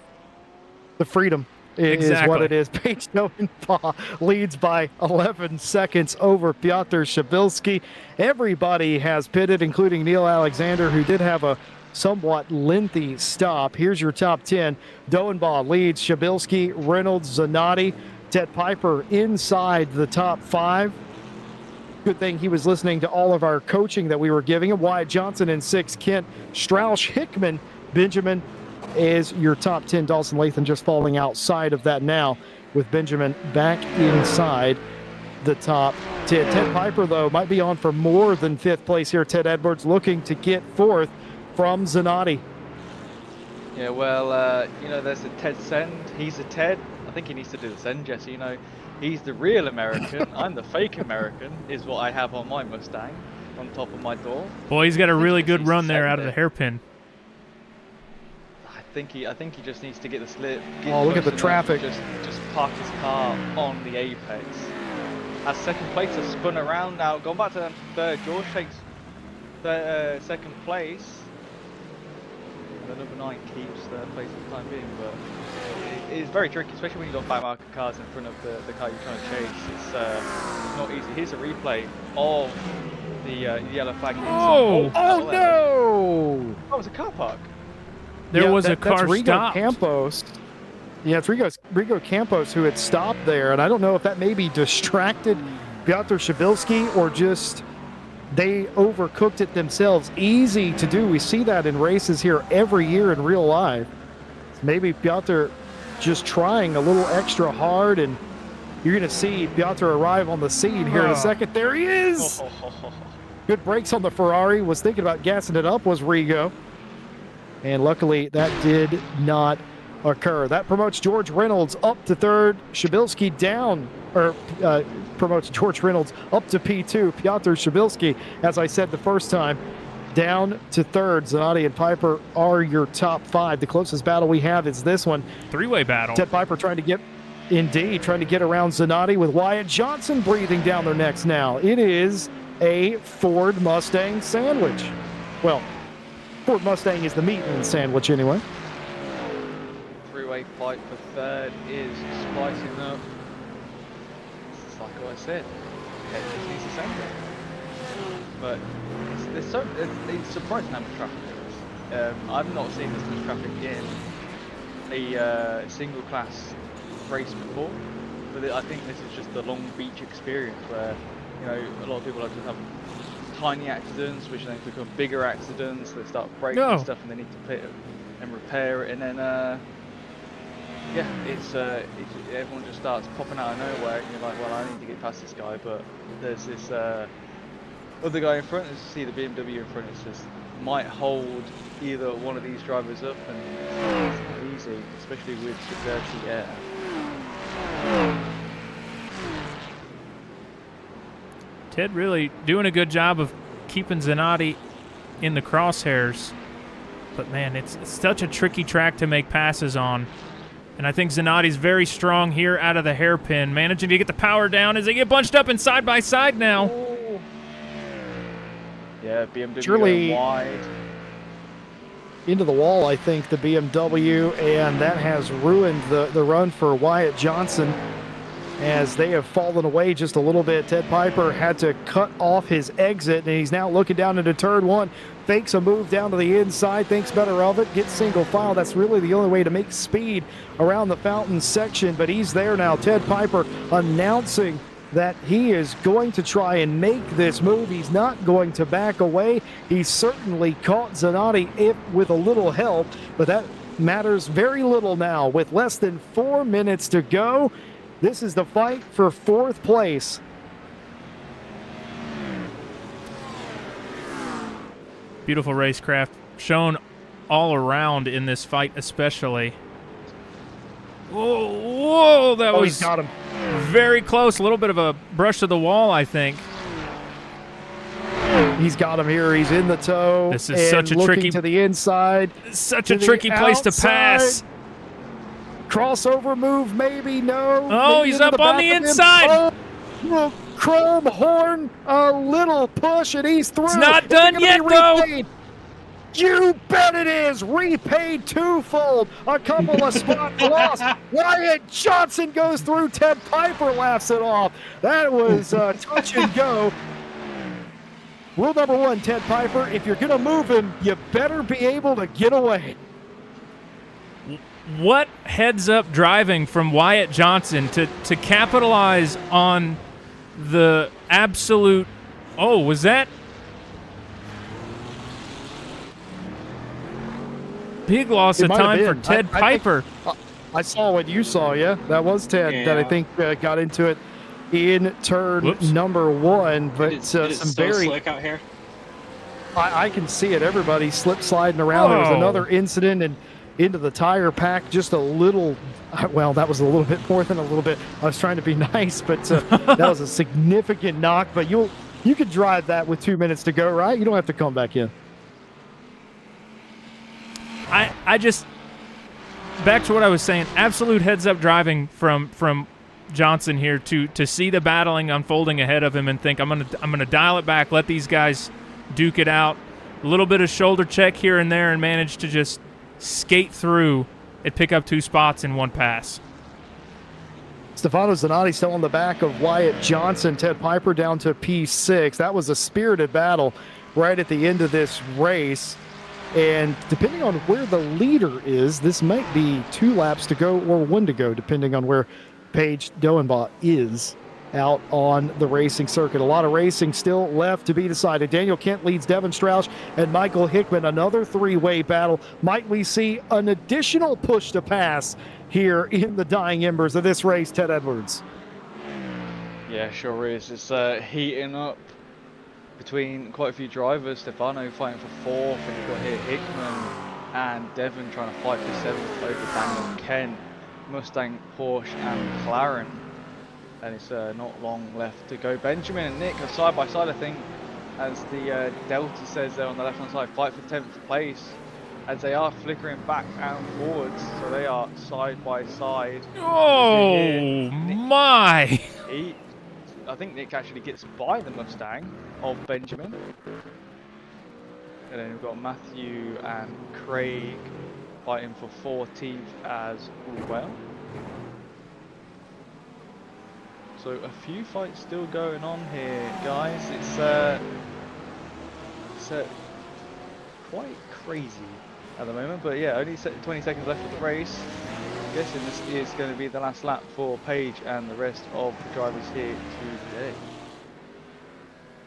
the freedom is Exactly. what it is. Paige Dovenbaugh leads by 11 seconds over Piotr Shabilski. Everybody has pitted, including Neil Alexander, who did have a somewhat lengthy stop. Here's your top 10. Dovenbaugh leads Shabilski, Reynolds, Zanotti, Ted Piper inside the top 5. Good thing he was listening to all of our coaching that we were giving him. Wyatt Johnson in 6, Kent Strauss, Hickman, Benjamin is your top 10. Dawson Lathan just falling outside of that now, with Benjamin back inside the top 10. Ted Piper, though, might be on for more than 5th place here. Ted Edwards looking to get 4th from Zanotti. Yeah, well, you know, there's a Ted Send. He's a Ted. I think he needs to do the Send, Jesse. You know, he's the real American. I'm the fake American, is what I have on my Mustang on top of my door. Boy, he's got a really good He's run there send out of the it. hairpin. I think he just needs to get the slip. get Oh, look at close the enough, traffic. Just park his car on the apex. As second place has spun around now, gone back to third. George takes the second place. And the number 9 keeps third place for the time being, but it's very tricky, especially when you've got 5 market cars in front of the car you're trying to chase. It's not easy. Here's a replay of the yellow flag. Oh! Oh, no! Oh, it was a car park. There was a that's car Rigo stopped. Campos. Yeah, it's Rigo Campos who had stopped there, and I don't know if that maybe distracted Piotr Shabilski or just they overcooked it themselves. Easy to do. We see that in races here every year in real life. Maybe Piotr just trying a little extra hard, and you're going to see Piotr arrive on the scene here in a second. There he is! Good brakes on the Ferrari. Was thinking about gassing it up, was Rigo. And luckily, that did not occur. That promotes George Reynolds up to 3rd. Shabilski down, or promotes George Reynolds up to P2. Piotr Shabilski, as I said the first time, down to 3rd. Zanotti and Piper are your top 5. The closest battle we have is this one. 3-way battle. Ted Piper trying to get around Zanotti, with Wyatt Johnson breathing down their necks now. It is a Ford Mustang sandwich. Well, Ford Mustang is the meat in the sandwich anyway. 3-way fight for 3rd is splicing up. It's like what I said. Ted just needs to send it. But it's surprising how much traffic there is. I've not seen this much traffic in a single class race before. But I think this is just the Long Beach experience, where a lot of people just have tiny accidents, which then become bigger accidents. They start breaking stuff, and they need to pit and repair it, and then it's everyone just starts popping out of nowhere, and you're like, well, I need to get past this guy, but there's this other guy in front. As you see the BMW in front, it just might hold either one of these drivers up, and it's not easy, especially with the dirty air. Ted really doing a good job of keeping Zanotti in the crosshairs. But, man, it's such a tricky track to make passes on. And I think Zanotti's very strong here out of the hairpin, managing to get the power down as they get bunched up and side by side now. Oh. Yeah, BMW Surely wide. into the wall, I think, the BMW, and that has ruined the run for Wyatt Johnson, as they have fallen away just a little bit. Ted Piper had to cut off his exit, and he's now looking down into turn 1. Fakes a move down to the inside, thinks better of it, gets single file. That's really the only way to make speed around the fountain section, but he's there now. Ted Piper announcing that he is going to try and make this move. He's not going to back away. He certainly caught Zanotti with a little help, but that matters very little now. With less than 4 minutes to go, this is the fight for 4th place. Beautiful racecraft shown all around in this fight, especially. Whoa, that was he's got him. very close. A little bit of a brush to the wall, I think. He's got him here. He's in the toe. This is and such a looking tricky, to the inside. such a tricky place to pass. Crossover move, maybe no. Oh, maybe he's into up on back the of him. inside. Oh, chrome horn, a little push, and he's through. It's not Is it done gonna yet, be though. repaid? You bet it is. Repaid twofold. A couple of spots lost. Wyatt Johnson goes through. Ted Piper laughs it off. That was touch and go. Rule number one, Ted Piper, if you're going to move him, you better be able to get away. What heads-up driving from Wyatt Johnson to capitalize on the absolute... Oh, was that... Big loss of time for Ted Piper. I saw what you saw, yeah. That was Ted that I think got into it in turn number one. But it is some so very slick out here. I can see it. Everybody slip sliding around. There was another incident and into the tire pack. Just a little. Well, that was a little bit more than a little bit. I was trying to be nice, but that was a significant knock. But you could drive that with 2 minutes to go, right? You don't have to come back in. I just, back to what I was saying, absolute heads-up driving from Johnson here to see the battling unfolding ahead of him and think, I'm gonna dial it back, let these guys duke it out. A little bit of shoulder check here and there and manage to just skate through and pick up 2 spots in one pass. Stefano Zanatti still on the back of Wyatt Johnson. Ted Piper down to P6. That was a spirited battle right at the end of this race. And depending on where the leader is, this might be 2 laps to go or 1 to go, depending on where Paige Doenbaugh is out on the racing circuit. A lot of racing still left to be decided. Daniel Kent leads Devin Strauss and Michael Hickman. Another 3-way battle. Might we see an additional push to pass here in the dying embers of this race, Ted Edwards? Yeah, sure is. It's heating up between quite a few drivers. Stefano fighting for 4th, and you've got here Hickman and Devon trying to fight for 7th over Daniel Kent, Mustang, Porsche and McLaren. And it's not long left to go. Benjamin and Nick are side by side, I think, as the Delta says there on the left hand side, fight for 10th place, as they are flickering back and forwards, so they are side by side. Oh my! I think Nick actually gets by the Mustang of Benjamin. And then we've got Matthew and Craig fighting for 14th as well. So a few fights still going on here, guys. It's quite crazy at the moment, but yeah, only 20 seconds left of the race. I'm guessing this is going to be the last lap for Paige and the rest of the drivers here today.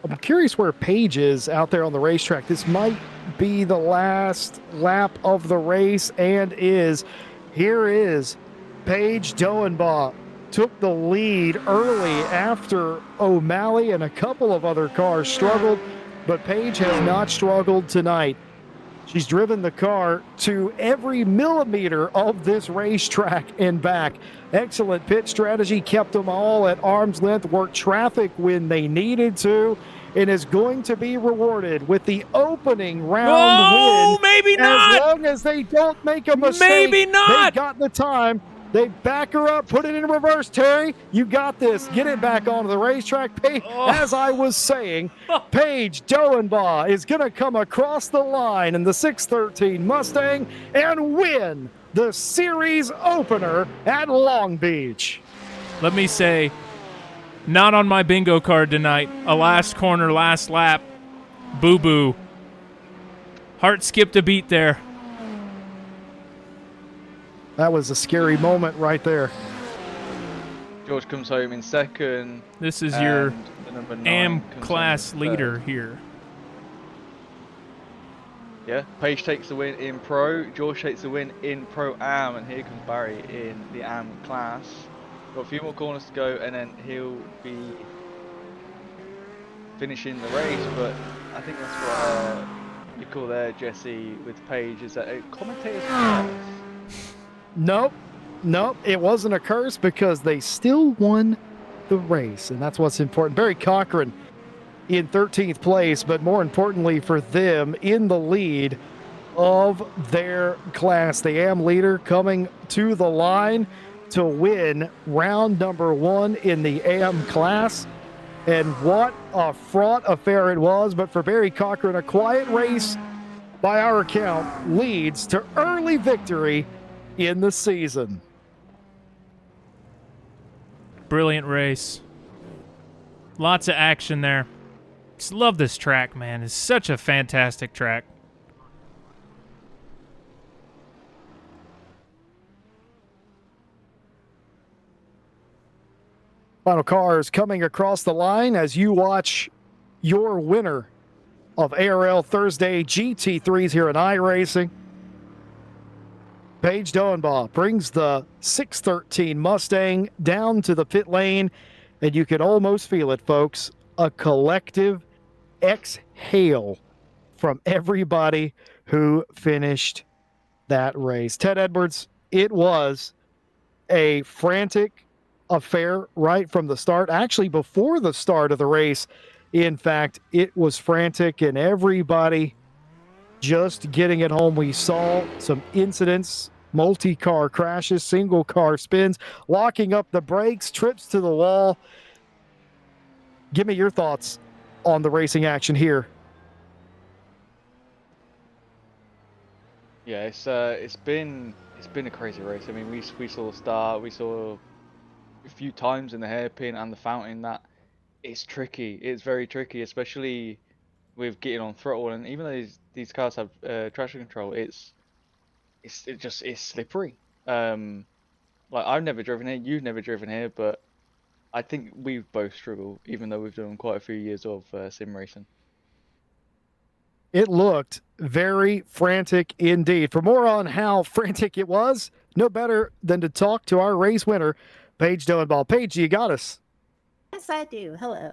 I'm curious where Paige is out there on the racetrack. This might be the last lap of the race, and here is Paige Doenbaugh. Took the lead early after O'Malley and a couple of other cars struggled, but Paige has not struggled tonight. She's driven the car to every millimeter of this racetrack and back. Excellent pit strategy, kept them all at arm's length, worked traffic when they needed to, and is going to be rewarded with the opening round win. Maybe not! As long as they don't make a mistake. Maybe not! They've got the time. They back her up, put it in reverse. Terry, you got this. Get it back onto the racetrack. As I was saying, Paige Doenbaugh is going to come across the line in the 613 Mustang and win the series opener at Long Beach. Let me say, not on my bingo card tonight. A last corner, last lap. Boo-boo. Heart skipped a beat there. That was a scary moment right there. George comes home in 2nd. This is your AM class leader here. Yeah, Paige takes the win in Pro, George takes the win in Pro Am, and here comes Barry in the Am class. Got a few more corners to go, and then he'll be finishing the race, but I think that's what you call there, Jesse, with Paige, is that a commentator's curse? Nope. Nope. It wasn't a curse because they still won the race, and that's what's important. Barry Cochran in 13th place, but more importantly for them, in the lead of their class. The AM leader coming to the line to win round number 1 in the AM class. And what a fraught affair it was. But for Barry Cochran, a quiet race by our account leads to early victory in the season. Brilliant race. Lots of action there. Just love this track, man. It's such a fantastic track. Final cars coming across the line as you watch your winner of ARL Thursday GT3s here in iRacing. Paige Doenbaugh brings the 613 Mustang down to the pit lane, and you can almost feel it, folks. A collective exhale from everybody who finished that race. Ted Edwards, it was a frantic affair right from the start. Actually, before the start of the race, in fact, it was frantic and everybody just getting it home. We saw some incidents, multi-car crashes, single car spins, locking up the brakes, trips to the wall. Give me your thoughts on the racing action here. Yeah, it's been a crazy race. I mean, we saw the start, we saw a few times in the hairpin and the fountain that it's tricky. It's very tricky, especially with getting on throttle. And even though these cars have traction control, it's slippery. Like I've never driven here, you've never driven here, but I think we've both struggled, even though we've done quite a few years of sim racing. It looked very frantic indeed. For more on how frantic it was, no better than to talk to our race winner, Paige Doenbaugh. Paige, you got us. Yes, I do. Hello.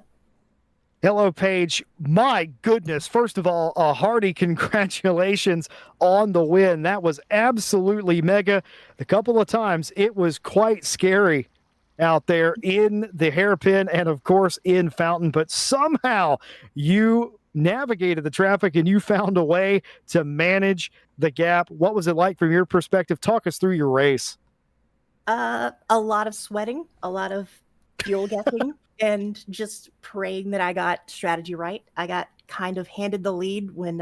Hello, Paige. My goodness. First of all, a hearty congratulations on the win. That was absolutely mega. The couple of times it was quite scary out there in the hairpin and, of course, in fountain. But somehow you navigated the traffic and you found a way to manage the gap. What was it like from your perspective? Talk us through your race. A lot of sweating, a lot of fuel guessing, and just praying that I got strategy right. I got kind of handed the lead when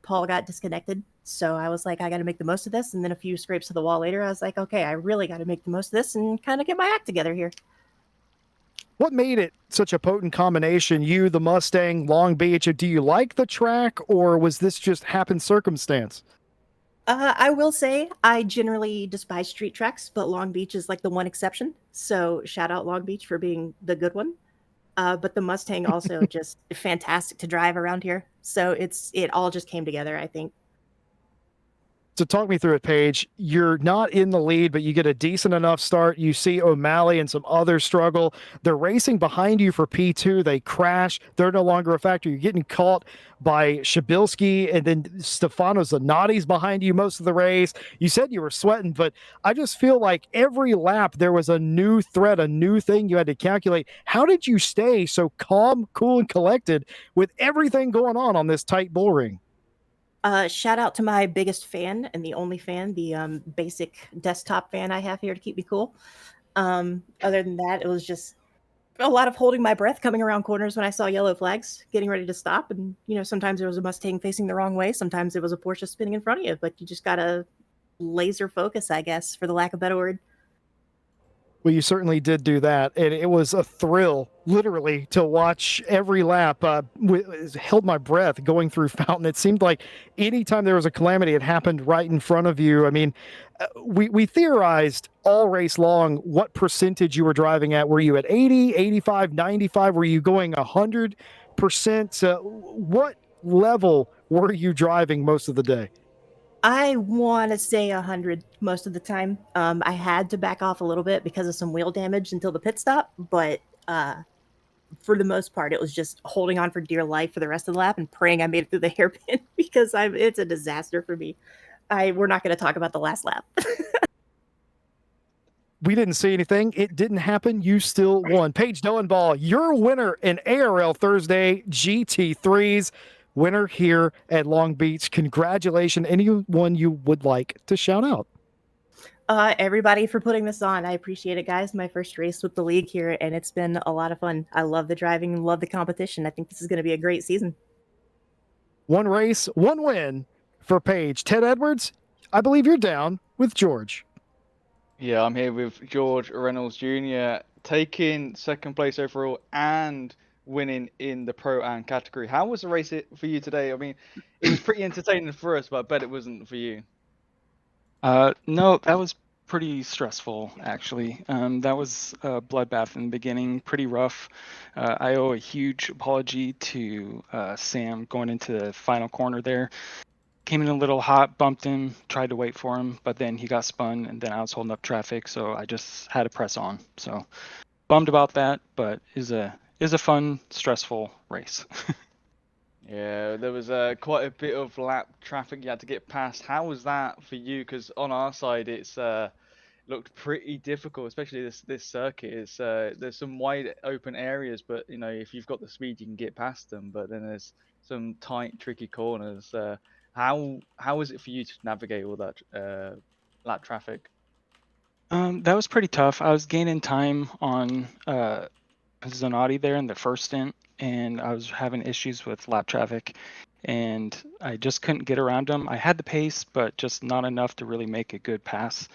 Paul got disconnected. So I was like, I got to make the most of this. And then a few scrapes to the wall later, I was like, okay, I really got to make the most of this and kind of get my act together here. What made it such a potent combination? You, the Mustang, Long Beach. Do you like the track, or was this just happen circumstance? I will say I generally despise street tracks, but Long Beach is like the one exception. So shout out Long Beach for being the good one. But the Mustang also just fantastic to drive around here. So it all just came together, I think. So talk me through it, Paige. You're not in the lead, but you get a decent enough start. You see O'Malley and some others struggle. They're racing behind you for P2. They crash. They're no longer a factor. You're getting caught by Shabilsky, and then Stefano Zanotti's behind you most of the race. You said you were sweating, but I just feel like every lap there was a new threat, a new thing you had to calculate. How did you stay so calm, cool, and collected with everything going on this tight bull ring? Shout out to my biggest fan and the only fan, the basic desktop fan I have here to keep me cool. Other than that, it was just a lot of holding my breath coming around corners when I saw yellow flags, getting ready to stop. And, sometimes there was a Mustang facing the wrong way. Sometimes it was a Porsche spinning in front of you, but you just got to laser focus, I guess, for the lack of a better word. Well, you certainly did do that, and it was a thrill, literally, to watch every lap. Held my breath going through fountain. It seemed like anytime there was a calamity, it happened right in front of you. I mean, we theorized all race long what percentage you were driving at. Were you at 80, 85, 95? Were you going 100%? What level were you driving most of the day? I want to say 100 most of the time. I had to back off a little bit because of some wheel damage until the pit stop, but for the most part, it was just holding on for dear life for the rest of the lap and praying I made it through the hairpin because it's a disaster for me. We're not going to talk about the last lap. We didn't see anything. It didn't happen. You still won. Paige Doenball, your winner in ARL Thursday GT3s. Winner here at Long Beach. Congratulations. Anyone you would like to shout out? Everybody for putting this on. I appreciate it, guys. My first race with the league here, and it's been a lot of fun. I love the driving, love the competition. I think this is going to be a great season. One race, one win for Paige. Ted Edwards, I believe you're down with George. Yeah, I'm here with George Reynolds Jr. taking second place overall and winning in the Pro-Am category. How was the race for you today? I mean, it was pretty entertaining for us, but I bet it wasn't for you. No, that was pretty stressful, actually. That was a bloodbath in the beginning, pretty rough. I owe a huge apology to Sam going into the final corner there. Came in a little hot, bumped him, tried to wait for him, but then he got spun, and then I was holding up traffic, so I just had to press on. So bummed about that, but is a fun, stressful race. Yeah, there was quite a bit of lap traffic you had to get past. How was that for you? Because on our side, it's looked pretty difficult, especially this circuit. It's there's some wide open areas, but you know if you've got the speed, you can get past them. But then there's some tight, tricky corners. How was it for you to navigate all that lap traffic? That was pretty tough. I was gaining time on Zanardi there in the first stint, and I was having issues with lap traffic, and I just couldn't get around him. I had the pace, but just not enough to really make a good pass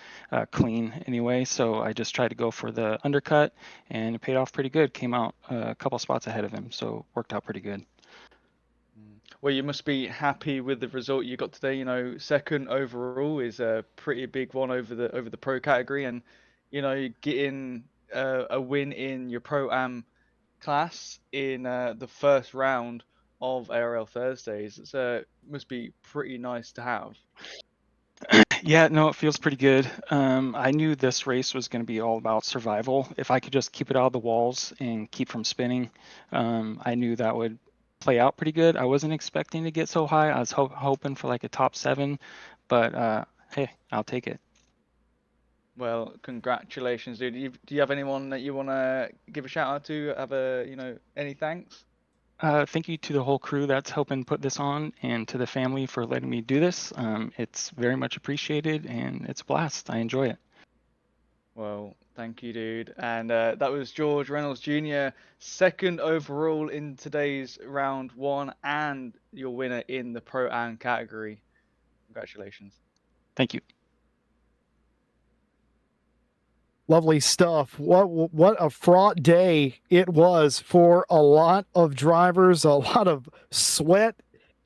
clean anyway. So I just tried to go for the undercut, and it paid off pretty good. Came out a couple spots ahead of him, so worked out pretty good. Well, you must be happy with the result you got today. You know, second overall is a pretty big one over the pro category, and you know, getting a win in your Pro-Am class in the first round of ARL Thursdays. It's must be pretty nice to have. Yeah, no, it feels pretty good. I knew this race was going to be all about survival. If I could just keep it out of the walls and keep from spinning, I knew that would play out pretty good. I wasn't expecting to get so high. I was hoping for like a top 7, but hey, I'll take it. Well, congratulations, dude. Do you have anyone that you want to give a shout out to? Have any thanks? Thank you to the whole crew that's helping put this on, and to the family for letting me do this. It's very much appreciated, and it's a blast. I enjoy it. Well, thank you, dude. And that was George Reynolds Jr., second overall in today's round 1, and your winner in the Pro-Am category. Congratulations. Thank you. Lovely stuff. What a fraught day it was for a lot of drivers, a lot of sweat,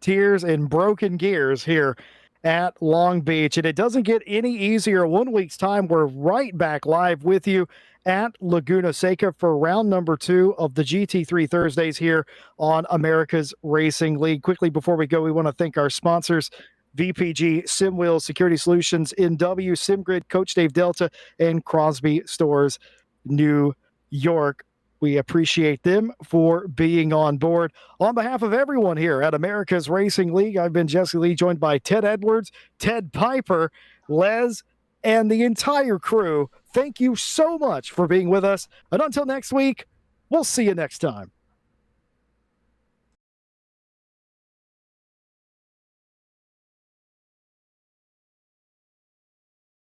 tears, and broken gears here at Long Beach. And it doesn't get any easier. 1 week's time, we're right back live with you at Laguna Seca for round number 2 of the GT3 Thursdays here on America's Racing League. Quickly before we go, we want to thank our sponsors, VPG, SimWheel Security Solutions, NW, SimGrid, Coach Dave Delta, and Crosby Stores, New York. We appreciate them for being on board. On behalf of everyone here at America's Racing League, I've been Jesse Lee, joined by Ted Edwards, Ted Piper, Les, and the entire crew. Thank you so much for being with us. And until next week, we'll see you next time.